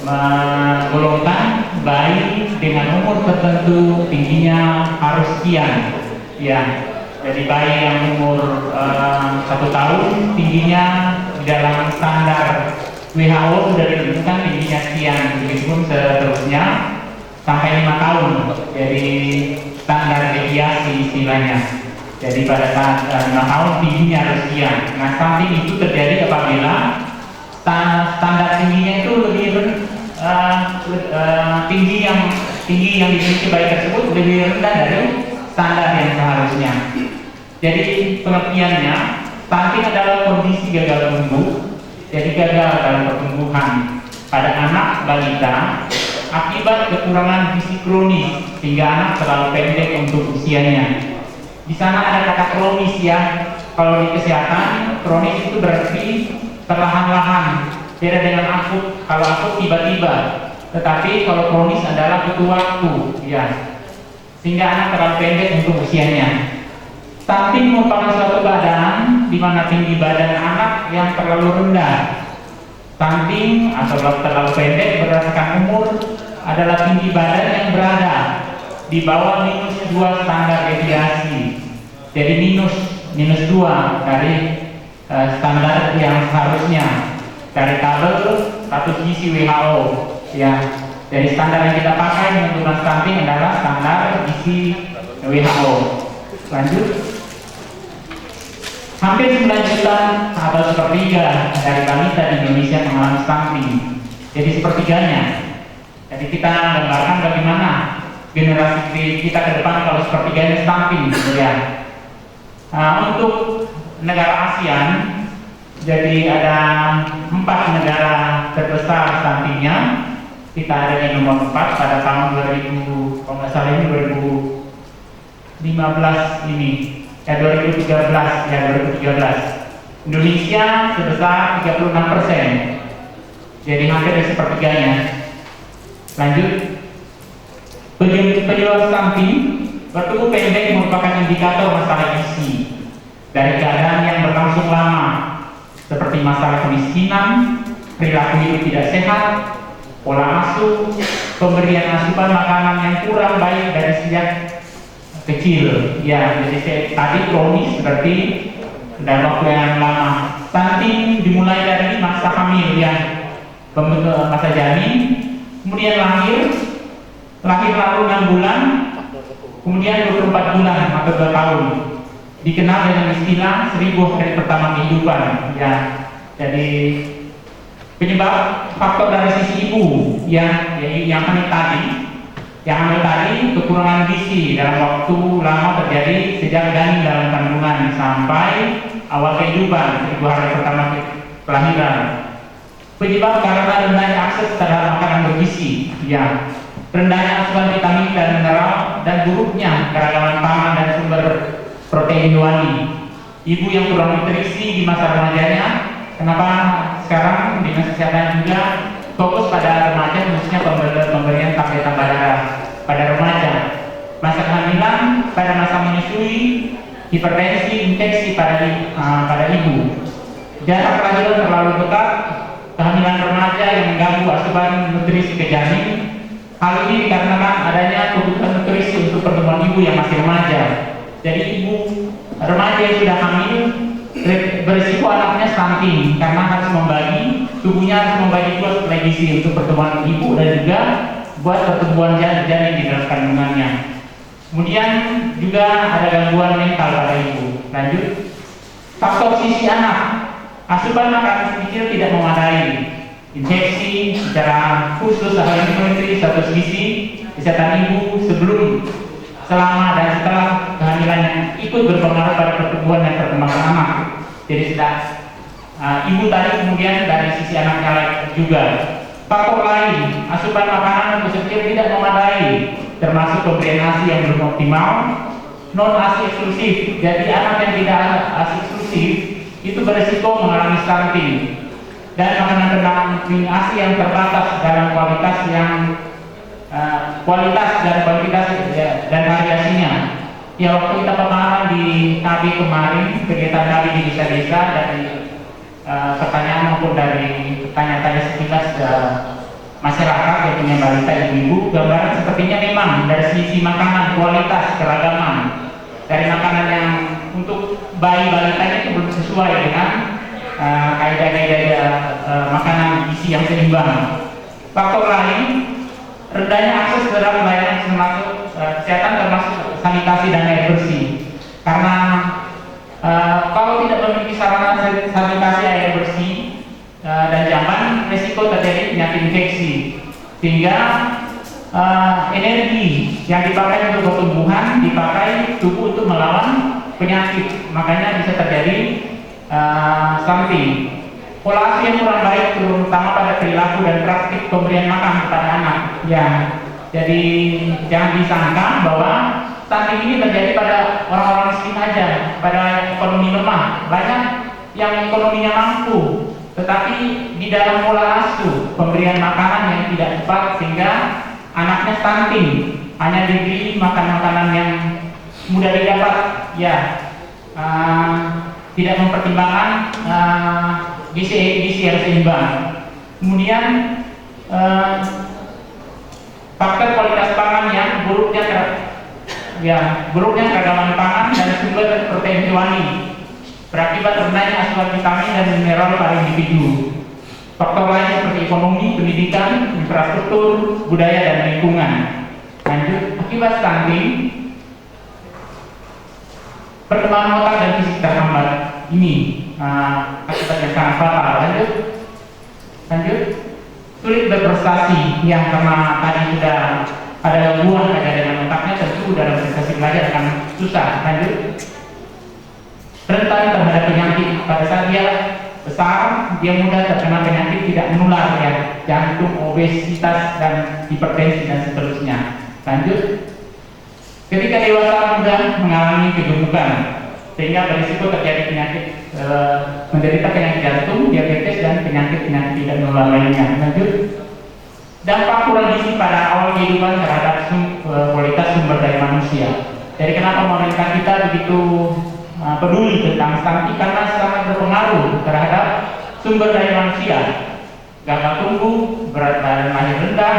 menggolongkan bayi dengan umur tertentu tingginya harus sekian. Ya, jadi bayi yang umur 1 tahun tingginya di dalam standar WHO sudah ditentukan tingginya sekian, begitu seterusnya sampai 5 tahun. Jadi standar deviasi istilahnya. Jadi pada saat 5 tahun tingginya harus sekian. Nah, stunting itu terjadi apabila standar tingginya itu lebih tinggi yang dimiliki bayi tersebut lebih rendah dari standar yang seharusnya. Jadi pengertiannya, stunting adalah kondisi gagal tumbuh. Jadi gagal dalam pertumbuhan pada anak balita akibat kekurangan gizi kronis sehingga anak terlalu pendek untuk usianya. Di sana ada kata kronis ya. Kalau di kesehatan, kronis itu berarti perlahan-lahan. Beda dengan akut. Kalau akut tiba-tiba. Tetapi kalau kronis adalah butuh waktu, ya. Sehingga anak terlalu pendek untuk usianya. Stunting merupakan suatu keadaan di mana tinggi badan anak yang terlalu rendah. Stunting atau terlalu pendek berdasarkan umur adalah tinggi badan yang berada di bawah -2 standar deviasi. Jadi minus 2 dari standar yang seharusnya dari tabel status gizi WHO ya. Jadi standar yang kita pakai menentukan stunting adalah standar gizi WHO. Lanjut. Hampir 9 juta atau sepertiga dari balita di Indonesia mengalami stunting. Jadi sepertiganya. Jadi kita gambarkan bagaimana generasi kita ke depan kalau sepertiganya stunting, gitu ya. Untuk negara ASEAN, jadi ada 4 negara terbesar stuntingnya, kita ada di nomor 4 pada tahun 2000, kalau nggak salah ini 2015 ini, 2013. Indonesia sebesar 36%, jadi hampir sepertiganya. Lanjut, penyebab stunting bertumbuh pendek merupakan indikator masalah gizi dari keadaan yang berlangsung lama, seperti masalah kemiskinan, perilaku hidup tidak sehat, pola asuh, pemberian asupan makanan yang kurang baik dari sejak kecil. Ya, jadi tadi kronis berarti dalam waktu yang lama. Stunting dimulai dari masa hamil, ya, masa janin, kemudian lahir lalu 6 bulan, kemudian 24 bulan atau 2 tahun. Dikenal dengan istilah 1000 hari pertama kehidupan. Ya, jadi penyebab faktor dari sisi ibu, ya, yang hamil tadi kekurangan gizi dalam waktu lama terjadi sejak janin dalam kandungan sampai awal kehidupan 1000 hari pertama kelahiran. Penyebab karena rendahnya akses terhadap makanan bergizi, ya, rendahnya asupan vitamin dan mineral, dan buruknya keragaman pangan dan sumber protein hewani. Ibu yang kurang nutrisi di masa remajanya. Kenapa sekarang Dinas Kesehatan juga fokus pada remaja, khususnya pemberian tablet tambah darah pada remaja, masa kehamilan, pada masa menyusui, hipertensi, infeksi pada ibu, jarak kelahiran terlalu dekat, kehamilan remaja yang mengganggu asupan nutrisi ke janin. Hal ini dikarenakan adanya kebutuhan nutrisi untuk pertumbuhan ibu yang masih remaja. Jadi ibu remaja yang sudah hamil berisiko anaknya stunting karena harus membagi, tubuhnya harus membagi dua suplai gizi untuk pertumbuhan ibu dan juga buat pertumbuhan janin di dalam kandungannya. Kemudian juga ada gangguan mental pada ibu. Lanjut, faktor sisi anak, asupan makanan sedikit tidak memadai, infeksi secara khusus ahli nutrisi status gizi kesehatan ibu sebelum, selama dan setelah kehamilan yang ikut berpengaruh pada pertumbuhan dan perkembangan anak. Jadi sudah ibu tadi, kemudian dari sisi anaknya juga. Faktor lain, asupan makanan untuk kecil tidak memadai, termasuk pemberian ASI yang belum optimal, non ASI eksklusif. Jadi anak yang tidak ASI eksklusif itu berisiko mengalami stunting, dan makanan pendamping ASI yang terbatas dalam kualitas dan kuantitas dan variasinya. Ya, waktu kita pemahaman di KB kemarin, kegiatan KB di desa-desa, dari pertanyaan maupun dari tanya-tanya sekilas masyarakat yang punya balita ibu-ibu, gambaran sepertinya memang dari sisi makanan, kualitas, keragaman dari makanan yang untuk bayi balita itu belum sesuai dengan kaidah-kaidah makanan gizi yang seimbang. Faktor lain, rendahnya akses terhadap pelayanan termasuk kesehatan, termasuk sanitasi dan air bersih. Karena kalau tidak memiliki sarana sanitasi air bersih dan zaman, risiko terjadi penyakit infeksi, sehingga energi yang dipakai untuk pertumbuhan dipakai tubuh untuk melawan penyakit, makanya bisa terjadi stunting. Pola asuh yang kurang baik, terutama pada perilaku dan praktik pemberian makan kepada anak. Ya, jadi jangan disangka bahwa stunting ini terjadi pada orang-orang miskin aja, pada ekonomi lemah. Banyak yang ekonominya mampu, tetapi di dalam pola asuh pemberian makanan yang tidak tepat sehingga anaknya stunting, hanya diberi makan-makanan yang mudah didapat, ya, tidak mempertimbangkan gizi yang seimbang. Kemudian faktor kualitas pangan yang buruknya keragaman pangan dan sumber protein hewani berakibat rendahnya asupan vitamin dan mineral pada individu. Faktor lain seperti ekonomi, pendidikan, infrastruktur, budaya dan lingkungan. Lanjut, akibat stunting, perkembangan otak dan fisik terhambat. Ini akibat yang sangat fatal. Lanjut, sulit berprestasi, yang karena tadi sudah ada gangguan dengan otaknya, tentu dalam prestasi belajar akan susah. Lanjut, rentan terhadap penyakit pada saat dia besar, dia mudah terkena penyakit tidak menular ya, jantung, obesitas, dan hipertensi dan seterusnya. Lanjut. Ketika dewasa mudah mengalami kegemukan, sehingga berisiko terjadi penyakit menderita penyakit jantung, diabetes, dan penyakit-penyakit tidak menular lainnya. Lanjut. Dampak kurang gizi pada awal kehidupan terhadap kualitas sumber daya manusia. Jadi kenapa pemerintah kita begitu peduli tentang stunting, karena sangat berpengaruh terhadap sumber daya manusia. Gagal tumbuh, berat badan lahir rendah,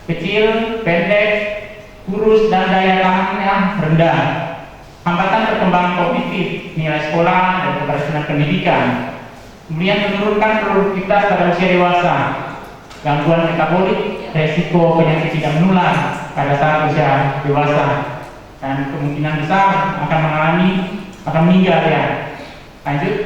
kecil, pendek, kurus, dan daya tahannya rendah. Hambatan perkembangan kognitif, nilai sekolah, dan keberhasilan pendidikan. Kemudian menurunkan produktivitas pada usia dewasa, gangguan metabolik, resiko penyakit tidak menular pada saat usia dewasa, dan kemungkinan besar akan meninggal ya. Lanjut.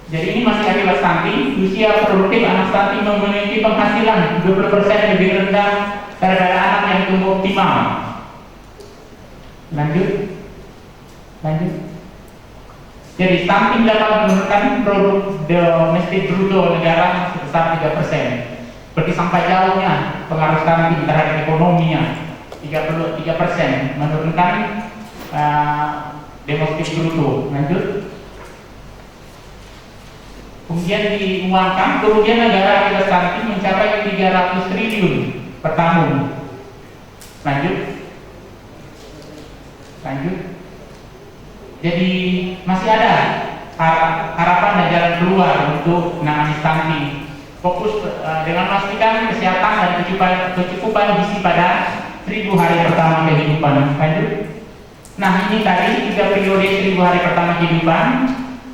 Jadi ini masih akibat stunting. Usia produktif anak stunting memiliki penghasilan 20% lebih rendah daripada anak yang tumbuh optimal. Lanjut. Jadi stunting dapat menurunkan produk domestik bruto negara sebesar 3%. Seperti sampai jauhnya pengaruh stunting terhadap ekonominya. 33% menurunkan domestik bruto. Lanjut. Kemudian diuangkan kerugian negara akibat stunting mencapai 300 triliun per tahun. Lanjut. Jadi masih ada harapan dan jalan keluar untuk menangani stunting. Fokus dengan memastikan kesehatan dan kecukupan gizi pada 1000 hari pertama kehidupan. Lanjut. Nah, ini tadi 3 periode 1000 hari pertama kehidupan.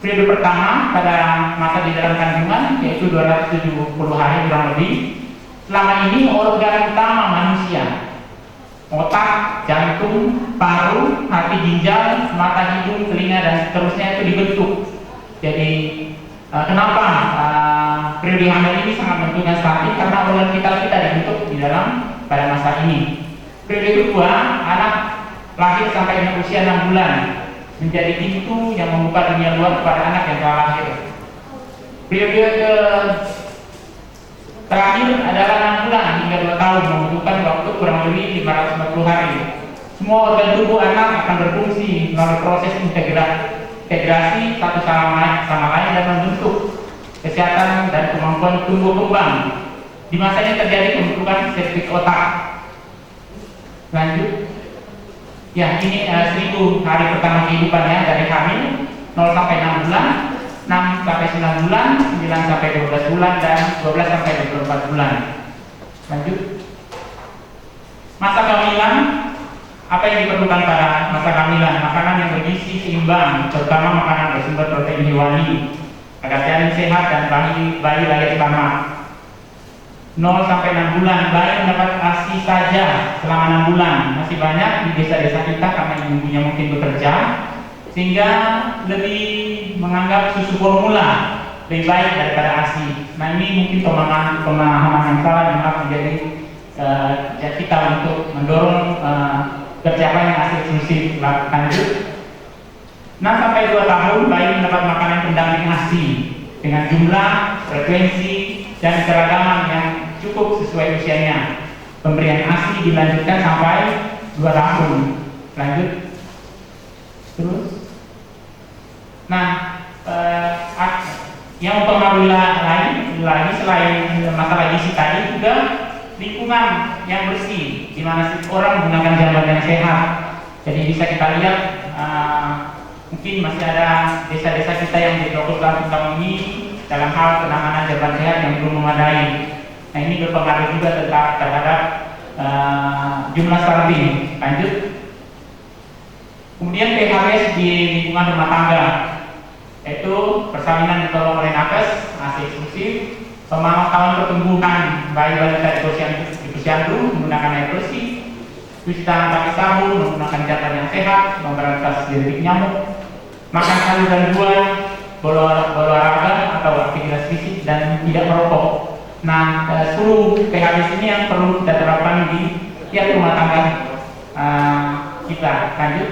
Periode pertama pada masa di dalam kandungan, yaitu 270 hari kurang lebih. Selama ini organ utama manusia, otak, jantung, paru, hati, ginjal, mata, hidung, telinga, dan seterusnya itu dibentuk. Jadi kenapa periode hamil ini sangat menentukan stunting? Karena organ vital kita dibentuk di dalam pada masa ini. Periode kedua, anak lahir sampai usia 6 bulan, menjadi pintu yang membuka dunia luar kepada anak yang telah lahir. Periode terakhir adalah 6 bulan hingga 2 tahun, membutuhkan waktu kurang lebih 540 hari. Semua organ tubuh anak akan berfungsi melalui proses integrasi satu sama lain dan membentuk kesehatan dan kemampuan tumbuh kembang. Di masanya terjadi pembentukan sirkuit otak. Lanjut. Ya, ini 1000 hari pertama kehidupannya dari hamil 0 sampai 6 bulan, 6 sampai 9 bulan, 9 sampai 12 bulan, dan 12 sampai 24 bulan. Lanjut. Masa kehamilan, apa yang diperlukan pada masa kehamilan? Makanan yang bergizi seimbang, terutama makanan bersumber protein hewani, agar janin sehat dan bayi lahir selamat. 0 sampai 6 bulan, bayi mendapat ASI saja selama 6 bulan. Masih banyak di desa-desa kita karena ibunya mungkin bekerja, sehingga lebih menganggap susu formula lebih baik daripada ASI. Nah, ini mungkin pemahaman yang salah yang harus menjadi kita untuk mendorong pencapaian ASI eksklusif. Lanjut. 6 sampai 2 tahun, bayi mendapat makanan pendamping ASI dengan jumlah, frekuensi, dan keragaman yang cukup sesuai usianya. Pemberian ASI dilanjutkan sampai 2 tahun. Lanjut. Terus. Nah, yang mempengaruhi lagi selain masalah gizi tadi juga lingkungan yang bersih, di mana orang menggunakan jamban yang sehat. Jadi bisa kita lihat mungkin masih ada desa-desa kita yang di tahun ini dalam hal penanganan jamban sehat yang belum memadai. Nah, ini berpengaruh juga terhadap jumlah stunting. Lanjut. Kemudian PHBS di lingkungan rumah tangga, yaitu persalinan ditolong oleh nakes, ASI eksklusif, pemantauan pertumbuhan bayi balita di posyandu menggunakan air bersih, cuci tangan pakai sabun, menggunakan jamban yang sehat, memberantas jentik nyamuk, makan sayur dan buah, berolahraga atau aktivitas fisik, dan tidak merokok. Nah, 10 PHBS ini yang perlu kita terapkan di tiap rumah tangga kita. Lanjut.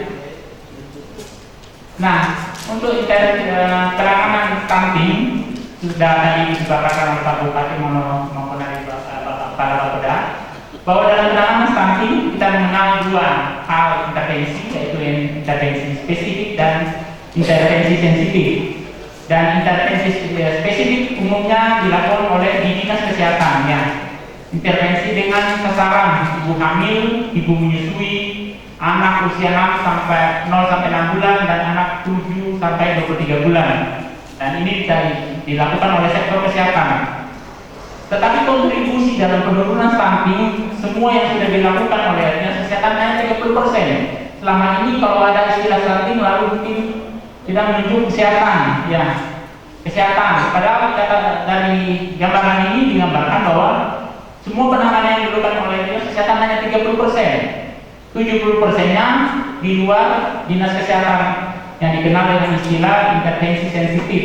Nah, untuk penanganan stunting sudah tadi disepakati oleh Pak Bupati maupun dari Bapak Bapeda bahwa dalam penanganan stunting kita mengenal dua hal intervensi, yaitu intervensi spesifik dan intervensi sensitif. Dan intervensi spesifik umumnya dilakukan oleh di dinas kesehatan ya. Intervensi dengan sasaran ibu hamil, ibu menyusui, anak usia 0 sampai 6 bulan dan anak 7 sampai 23 bulan. Dan ini bisa dilakukan oleh sektor kesehatan. Tetapi kontribusi dalam penurunan stunting semua yang sudah dilakukan oleh dinas kesehatan hanya 30%. Selama ini kalau ada istilah stunting lalu mungkin tidak menunjuk kesehatan, ya kesehatan. Padahal dari gambaran ini digambarkan bahwa semua penanganan yang dilakukan oleh dinas kesehatan hanya 30%. 70%-nya di luar dinas kesehatan yang dikenal dengan istilah intervensi sensitif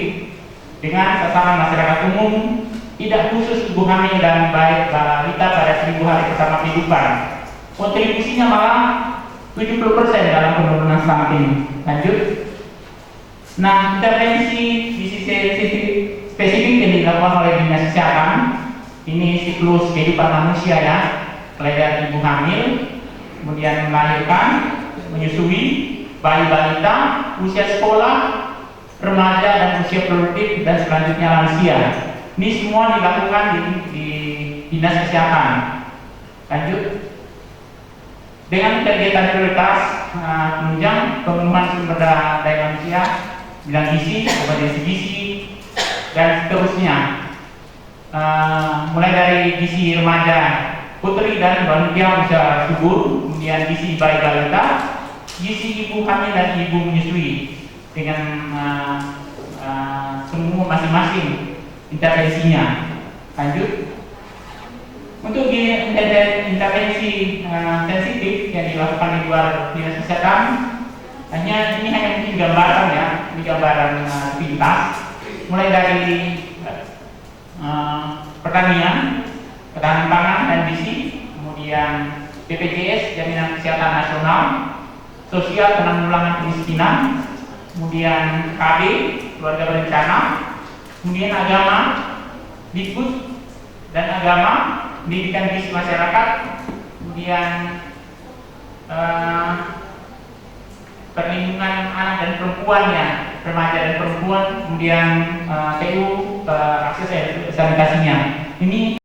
dengan sasaran masyarakat umum, tidak khusus ibu hamil dan baik balita pada 1000 hari pertama kehidupan. Kontribusinya malah 70% dalam penurunan stunting. Lanjut. Nah, intervensi gizi spesifik yang dilakukan oleh dinas kesehatan ini siklus kehidupan manusia ya, mulai dari ibu hamil, kemudian melahirkan, menyusui, bayi balita, usia sekolah, remaja dan usia produktif dan selanjutnya lansia. Ini semua dilakukan di dinas kesehatan. Lanjut. Dengan kegiatan prioritas penunjang pemenuhan sumber daya manusia, bidang gizi, kompetensi gizi, dan seterusnya. Mulai dari gizi remaja, putri dan balita usia subur, kemudian gizi bayi balita, gizi ibu hamil dan ibu menyusui dengan semua masing-masing intervensinya. Lanjut. Untuk intervensi sensitif yang dilakukan di luar dinas kesehatan, ini hanya mungkin gambaran ya, ini gambaran pintas, mulai dari pertanian, ketahanan pangan dan gizi, kemudian BPJS Jaminan Kesehatan Nasional, sosial penanggulangan kemiskinan, kemudian KB keluarga berencana, kemudian agama, Dikbud dan agama, pendidikan gizi masyarakat, kemudian perlindungan anak dan perempuan ya, remaja dan perempuan, kemudian TU akses sanitasinya. Ini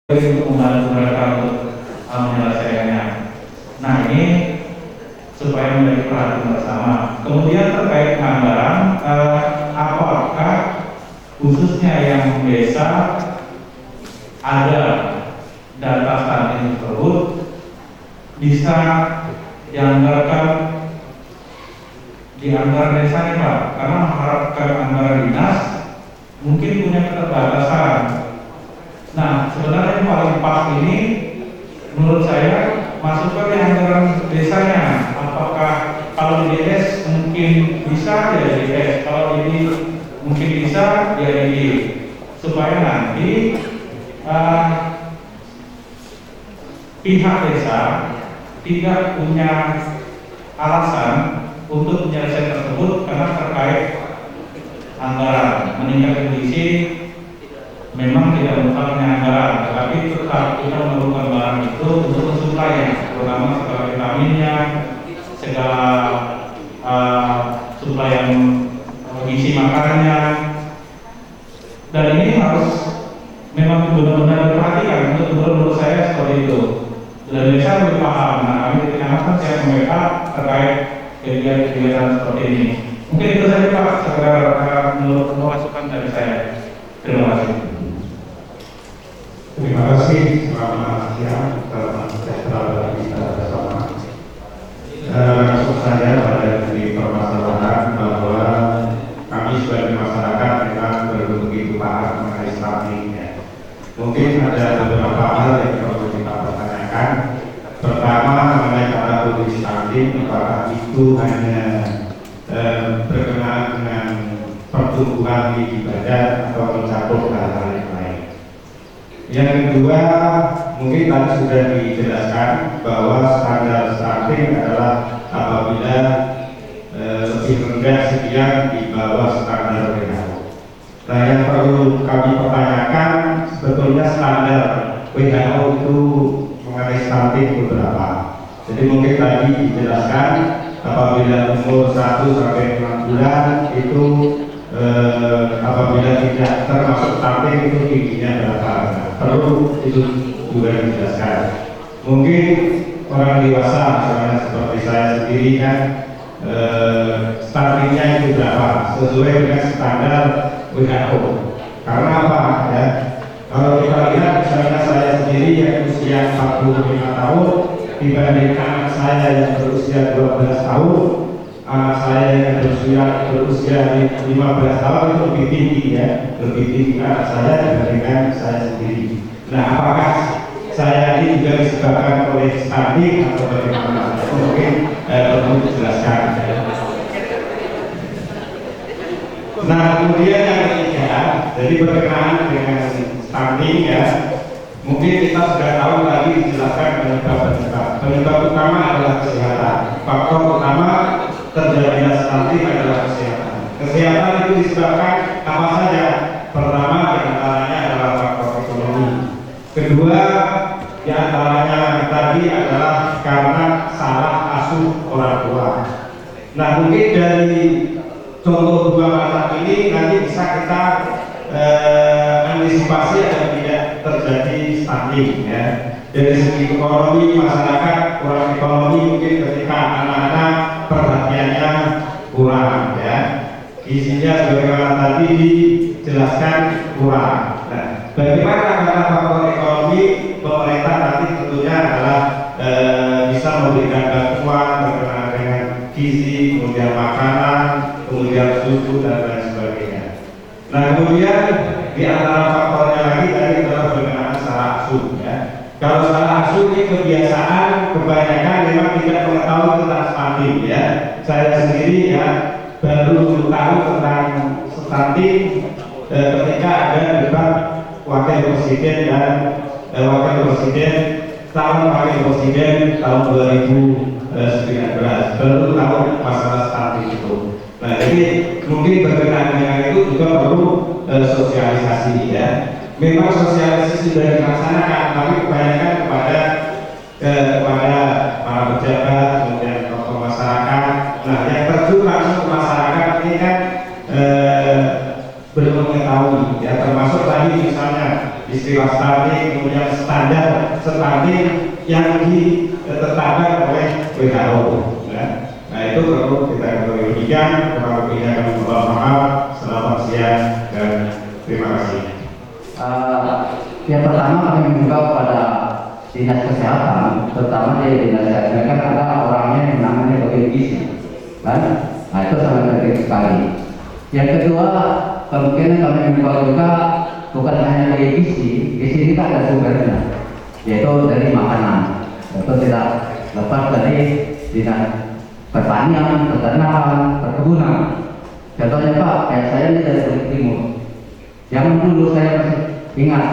untuk membantu mereka untuk menyelesaikannya. Nah, ini supaya menjadi perhatian bersama. Kemudian terkait anggaran, apakah khususnya yang desa ada data stunting tersebut bisa dianggarkan di anggaran desa nih Pak? Karena mengharapkan anggaran dinas mungkin punya keterbatasan. Nah, sebenarnya yang paling pas ini menurut saya masukkan di anggaran desanya. Apakah kalau di DS mungkin bisa ya di DS, kalau ini mungkin bisa ya di, supaya nanti pihak desa tidak punya alasan untuk menyelesaikan tersebut karena terkait anggaran. Meningkatkan gizi memang tidak merupakan anggaran, tetapi tetap kita memerlukan barang itu untuk mensuplainya, terutama segala vitaminnya, segala suplaian gizi makanannya, dan ini harus memang benar-benar diperhatikan. Menurut saya seperti itu. Dan saya lebih paham. Nah, kami di kecamatan siap membackup terkait kegiatan seperti ini. Mungkin itu saja Pak, sekedar menurut masukan dari saya. Terima kasih. Terima kasih. Selamat siang, selamat sejahtera bagi kita bersama. Maksud saya pada di permasalahan bahwa kami sebagai masyarakat memang belum begitu paham mengenai stunting. Mungkin ada beberapa hal yang perlu kita pertanyakan. Pertama, mengenai kata kondisi stunting, apakah itu hanya berkenaan dengan pertumbuhan di badan atau mencakup hal-hal yang lain. Yang kedua, mungkin tadi sudah dijelaskan bahwa standar stunting adalah apabila lebih rendah sekian di bawah standar WHO. Nah, yang perlu kami pertanyakan sebetulnya standar WHO itu mengenai stunting itu berapa? Jadi mungkin tadi dijelaskan apabila umur 1 sampai 6 bulan itu apabila tidak termasuk stunting itu tingginya berapa? Perlu itu juga dijelaskan. Mungkin orang dewasa misalnya seperti saya sendiri kan stuntingnya itu berapa? Sesuai dengan standar WHO. Karena apa ya? Kalau kita lihat misalnya saya sendiri yang usia 45 tahun dibandingkan anak saya yang berusia 12 tahun, anak saya yang berusia 15 tahun itu lebih tinggi ya, lebih tinggi anak saya dibandingkan saya sendiri. Nah, apakah saya ini juga disebabkan oleh stunting atau bagaimana? Mungkin perlu dijelaskan. Nah, kemudian yang ketiga, jadi berkenaan dengan stunting ya, mungkin kita sudah tahu tadi dijelaskan penyebab utama adalah kesehatan. Faktor utama terjadinya stunting adalah kesehatan. Kesehatan itu disebabkan apa saja? Pertama, diantaranya adalah faktor ekonomi. Kedua, diantaranya tadi adalah karena salah asuh orang tua. Nah, mungkin dari contoh dua macam ini nanti bisa kita antisipasi agar tidak terjadi stunting ya. Dari segi ekonomi masyarakat kurang ekonomi, mungkin ketika anak-anak perhatiannya kurang ya, isinya sebagaimana tadi dijelaskan kurang. Nah, bagaimana karena faktor ekonomi, pemerintah nanti tentunya adalah bisa memberikan bantuan berkenaan dengan gizi, kemudian makanan, kemudian susu dan lain sebagainya. Nah, kemudian di antara faktornya lagi tadi adalah berkenaan salah asuh ya. Kalau salah asuh ini kebiasaan kebanyakan memang tidak mengetahui tentang stunting ya. Saya sendiri ya baru tahu tentang stunting ketika ada debat wakil presiden dan wakil presiden tahun 2019 baru tahu masalah stunting itu. Nah, ini mungkin berkenaan dengan itu juga perlu sosialisasi ya. Memang sosialisasi sudah dilaksanakan, tapi kebanyakan kepada para pejabat, kemudian tokoh masyarakat. Nah, yang terjun langsung ke masyarakat ini kan belum mengetahui ya, termasuk tadi misalnya istilah stunting, kemudian yang ditetapkan oleh WHO. Ya. Nah itu perlu kita ketahui. Demikian, kurang lebihnya kami mohon maaf. Selamat siang dan terima kasih. Yang pertama kami membuka kepada dinas kesehatan, terutama di dinas kesehatan kan ada orangnya yang namanya bagian gizi, kan? Nah itu sangat penting sekali. Yang kedua, kemungkinan kami membuka juga bukan hanya bagian gizi ini kan ada sumbernya, yaitu dari makanan. Itu tidak lepas dari dinas pertanian, peternakan, perkebunan. Contohnya Pak, kayak saya ini dari Bukit Timur. Yang dulu saya masih ingat,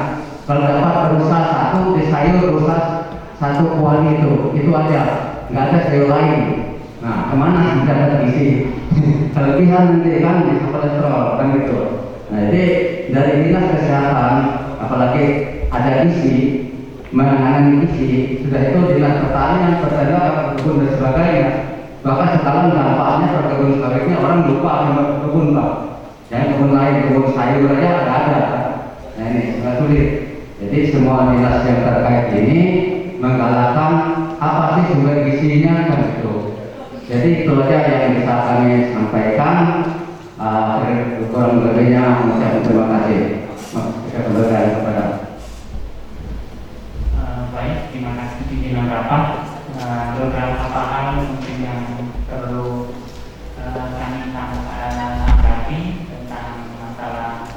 kalau dapat rusa satu di sayur, rusa satu kuali itu aja, nggak ada sayur lain. Nah, kemana dapat gizi? Kelebihan nanti kan bisa kolesterol kan gitu. Nah, jadi dari dinas kesehatan, apalagi ada gizi, menangani gizi, sudah itu dinas pertanian, peternakan, perkebunan dan sebagainya. Bahkan sekarang dampaknya perkebunan sawitnya orang lupa sama kebun Pak. Yang kebun lain, kebun sayur aja nggak ada. Nah ini sangat sulit. Jadi semua dinas yang terkait ini menggalakkan apa sih sumber gizinya kan gitu. Jadi itu aja yang bisa kami sampaikan. Kurang lebihnya mengucapkan terima kasih. Saya kembalikan kepada. Baik, terima kasih pimpinan rapat. Beberapa hal mungkin yang perlu kami tanggapi tentang masalah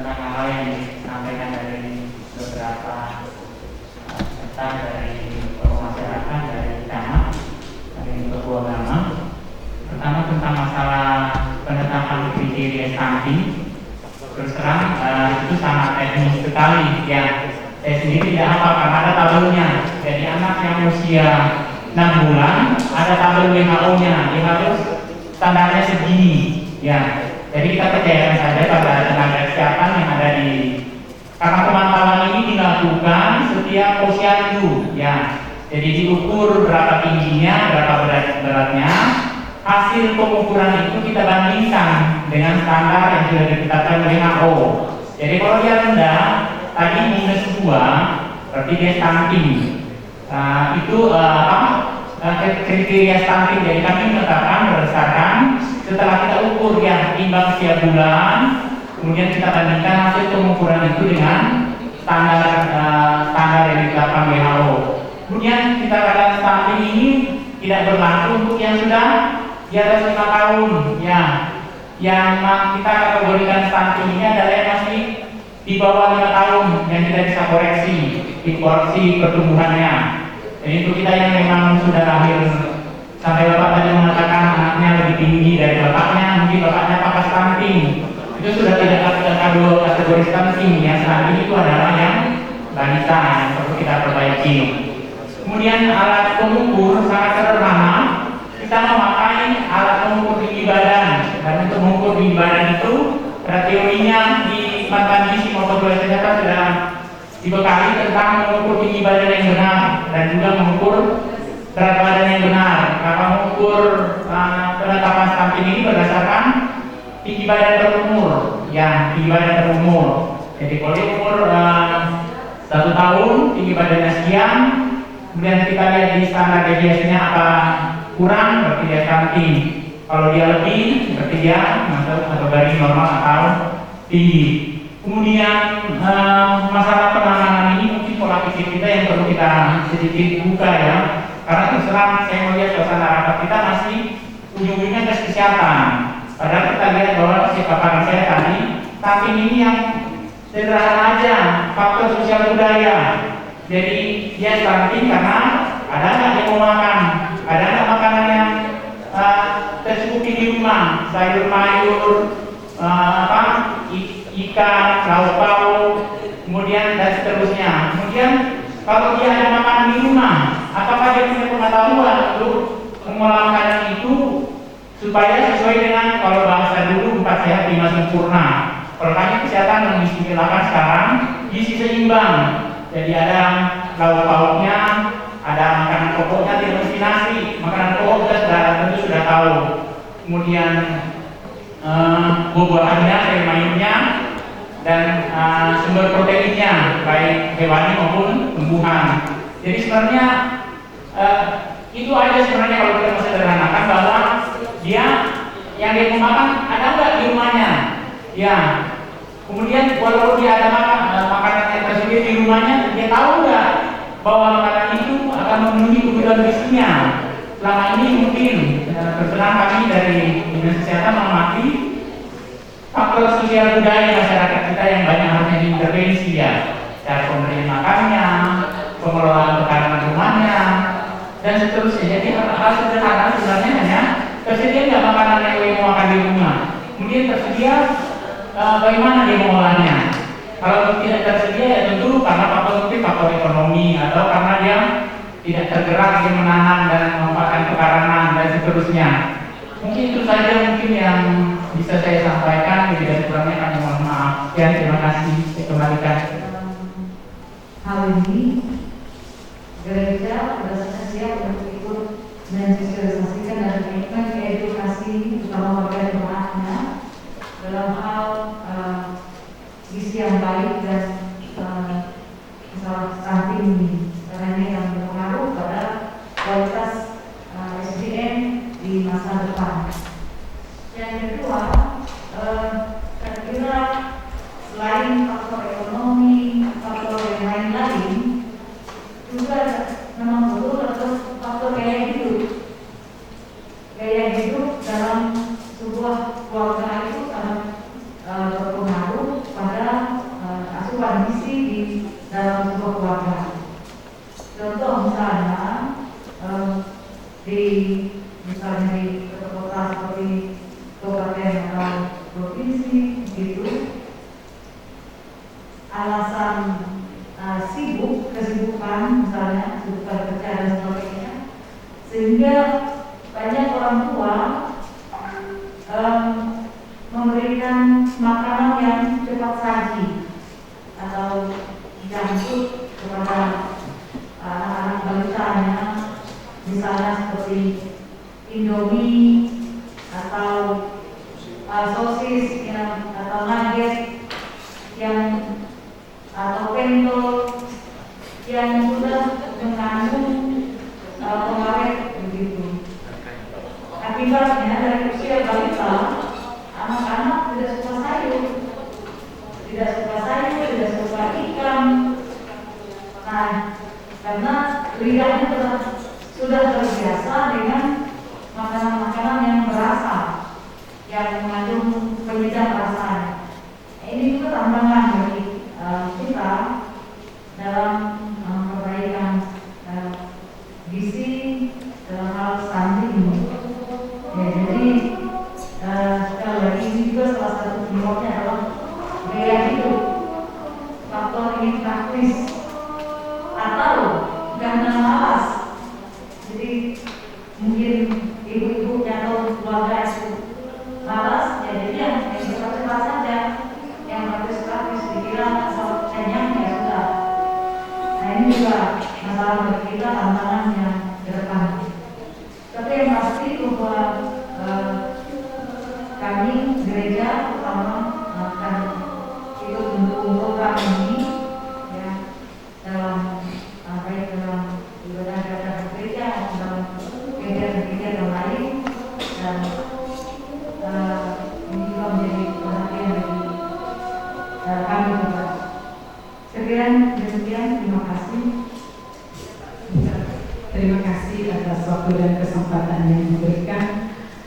hal yang disampaikan dari beberapa peserta dari masyarakat, dari camat, dari tokoh agama. Pertama tentang masalah penetapan kriteria stunting. Terus terang itu sangat teknis sekali ya. Saya sendiri tidak hafal karena ada tabelnya. Jadi anak yang usia 6 bulan ada tabel WHO-nya. Dia harus standarnya segini ya. Jadi kita percayakan saja pada tenaga kesehatan yang ada di, karena pemantauan ini dilakukan setiap posyandu ya. Jadi diukur berapa tingginya, berapa beratnya. Hasil pengukuran itu kita bandingkan dengan standar yang sudah ditetapkan WHO. Jadi kalau dia rendah, tadi -2, berarti dia stunting. Kriteria stunting. Jadi kami menetapkan berdasarkan setelah kita ukur ya timbang setiap bulan, kemudian kita bandingkan hasil pengukuran itu dengan standar yang ditetapkan WHO. Kemudian kita katakan stunting ini tidak berlaku untuk yang sudah di atas 5 tahun ya. Yang kita kategorikan stunting ini adalah yang masih di bawah 5 tahun yang tidak bisa koreksi di porsi pertumbuhannya. Jadi untuk kita yang memang sudah lahir sampai bapak tadi mengatakan anaknya lebih tinggi dari bapaknya, mungkin bapaknya pakai stunting, itu sudah tidak kategori stunting. Yang stunting itu adalah yang balita yang perlu kita perbaiki. Kemudian alat pengukur sangat sederhana. Kita memakai alat pengukur tinggi badan, dan untuk mengukur tinggi badan itu pada teorinya di mantan gizi maupun kuliah kesehatan sudah dibekali tentang mengukur tinggi badan yang benar dan juga mengukur berat badan yang benar. Karena mengukur penetapan stunting ini berdasarkan tinggi badan berumur, ya tinggi badan berumur. Jadi kalau dia umur 1 tahun, tinggi badannya sekian, kemudian kita lihat di standar deviasinya apa kurang, berarti dia stunting. Kalau dia lebih, berarti dia masuk kategori normal atau tinggi. Kemudian masalah penanganan ini mungkin pola pikir kita yang perlu kita sedikit buka ya. Karena terus terang saya melihat suasana rapat kita masih ujung-ujungnya tes kesehatan. Padahal kita lihat bahwa si paparan saya tadi, tapi ini yang sederhana aja, faktor sosial budaya. Jadi dia stunting karena ada nggak dia mau makan, ada nggak makanan yang tercukupi di rumah, sayur mayur, ikan, lauk pauk, kemudian dan seterusnya. Kemudian kalau dia ada makanan di rumah, apakah dia punya pengetahuan untuk mengolah makanan itu supaya sesuai dengan kalau bahasa dulu 4 sehat 5 sempurna. Kalau kami kesehatan mengistilahkan sekarang gizi seimbang. Jadi ada lauk pauknya, ada makanan pokoknya, tidak mesti nasi. Makanan pokok kita tentu sudah tahu. Kemudian buah-buahannya, sayur mayurnya, dan sumber proteinnya baik hewani maupun tumbuhan. Jadi sebenarnya itu aja sebenarnya kalau kita mau sederhanakan, bahwa dia yang dia mau makan ada nggak di rumahnya, ya. Kemudian walaupun dia ada makanan yang tersedia di rumahnya, dia tahu nggak bahwa makanan itu akan memenuhi kebutuhan gizinya. Selama ini mungkin terserang kami dari Dinas Kesehatan mengamati faktor sosial budaya masyarakat kita yang banyak harusnya diintervensi, ya, cara pemberian makannya, pengelolaan ketahanan rumahnya, dan seterusnya. Jadi hal sederhana sebenarnya hanya tersedia nggak makanan yang mau makan di rumah, kemudian tersedia bagaimana dia mengolahnya. Kalau tidak tersedia, ya tentu karena faktor ekonomi, atau karena dia tidak tergerak dia menanam dan memanfaatkan pekarangan dan seterusnya. Mungkin itu saja mungkin yang bisa saya sampaikan. Lebih dari kurangnya kami mohon maaf. Ya, terima kasih. Saya kembalikan. Hal ini gereja berdasarkan siap untuk ikut mensosialisasikan dan memberikan edukasi terutama warga jemaatnya dalam hal gizi yang baik dan masalah stunting ini, karena ini yang berpengaruh pada kualitas SDM di masa depan. Yang kedua, saya kira selain faktor ekonomi, faktor yang lain-lain, juga memang betul terus faktor gaya hidup. Gaya hidup dalam sebuah keluarga itu sangat berpengaruh pada asupan gizi di dalam sebuah keluarga. Contoh misalnya misalnya di kota seperti kabupaten atau provinsi gitu, alasan kesibukan misalnya, kesibukan kerja dan sebagainya, sehingga banyak orang tua memberikan makanan yang cepat saji atau junk food kepada anak-anak balitanya, misalnya seperti Indomie atau sosis atau nugget atau pentol yang sudah mengandung pengawet begitu. Akibatnya dari usia balita, anak-anak tidak suka sayur, tidak suka ikan. Nah, karena lidahnya sudah terbiasa dengan makanan-makanan yang berasa, yang mengandung penyedap rasa. Ini juga tantangan bagi kita dalam perbaikan gizi dalam hal stunting ini. Ya, jadi sekali lagi ini juga salah satu penyebabnya adalah gaya hidup, faktor ini praktis atau karena malas. Jadi mungkin ibu-ibu atau keluarga itu malas, ya jadi yang cepat-cepat saja, yang praktis-praktis dikira asal kenyang ya sudah. Nah ini juga masalah bagi kita, tantangan yang ke depan. Tapi yang pasti bahwa kami gereja pertama akan ikut mendukung program ini, ya, dalam baik dalam ibadah gereja maupun dalam kegiatan-kegiatan lain, dan ini juga menjadi perhatian bagi kami juga. Sekian demikian, terima kasih. Terima kasih atas waktu dan kesempatan yang diberikan.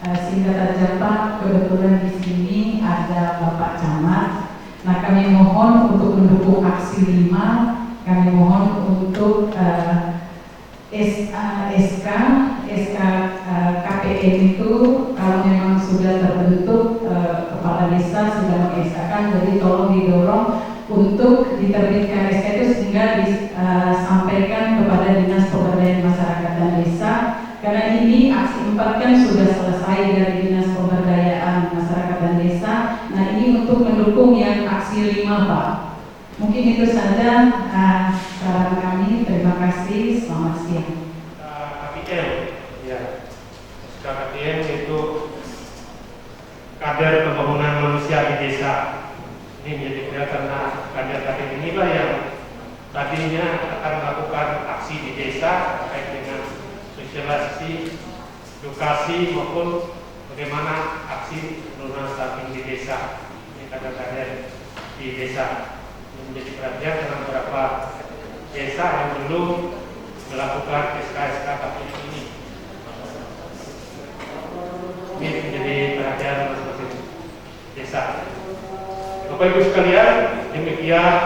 Singkat saja Pak, kebetulan di sini ada Bapak Camat. Nah, kami mohon untuk mendukung aksi 5. Kami mohon untuk SK KPN itu kalau memang sudah terbentuk, kepala desa sudah mengesahkan, jadi tolong didorong untuk diterbitkan SK itu sehingga disampaikan kepada Dinas Pemberdayaan Masyarakat dan Desa, karena ini aksi 4 kan sudah selesai dari Dinas Pemberdayaan Masyarakat dan Desa. Nah ini untuk mendukung yang aksi 5 Pak. Mungkin itu saja saran kami. Terima kasih. Selamat siang. KPM, ya. KPM itu kader pembangunan manusia di desa. Ini menjadi karena kader-kader inilah yang tadinya akan melakukan aksi di desa terkait dengan sosialisasi, edukasi maupun bagaimana aksi penurunan stunting di desa, ini kader-kader di desa. Menjadi perhatian karena beberapa desa yang belum melakukan SK-SK KPI ini. Ini menjadi perhatian masing-masing desa. Bapak Ibu sekalian, demikian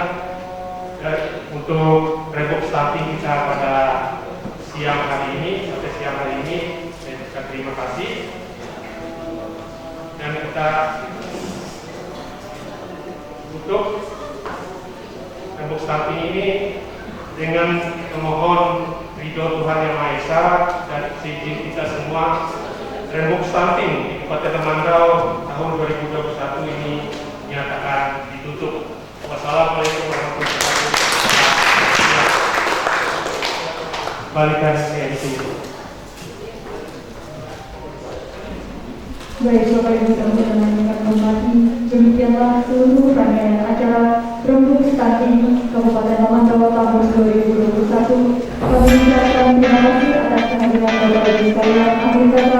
untuk rembuk stunting kita pada siang hari ini. Sampai siang hari ini saya ucapkan terima kasih. Dan kita untuk rembuk stunting ini dengan memohon ridho Tuhan Yang Maha Esa dan izin kita semua, rembuk stunting di Kabupaten Mandau tahun 2021 ini dinyatakan ditutup. Wassalamualaikum warahmatullahi wabarakatuh. Balikan saya di sini. Baik, Bapak Ibu dan Saudara hormati, demikianlah seluruh rangkaian acara rembuk stunting Kabupaten Mandau tahun 2021. Kami ucapkan terima kasih atas kehadiran Bapak Ibu sekalian. Akhir kata,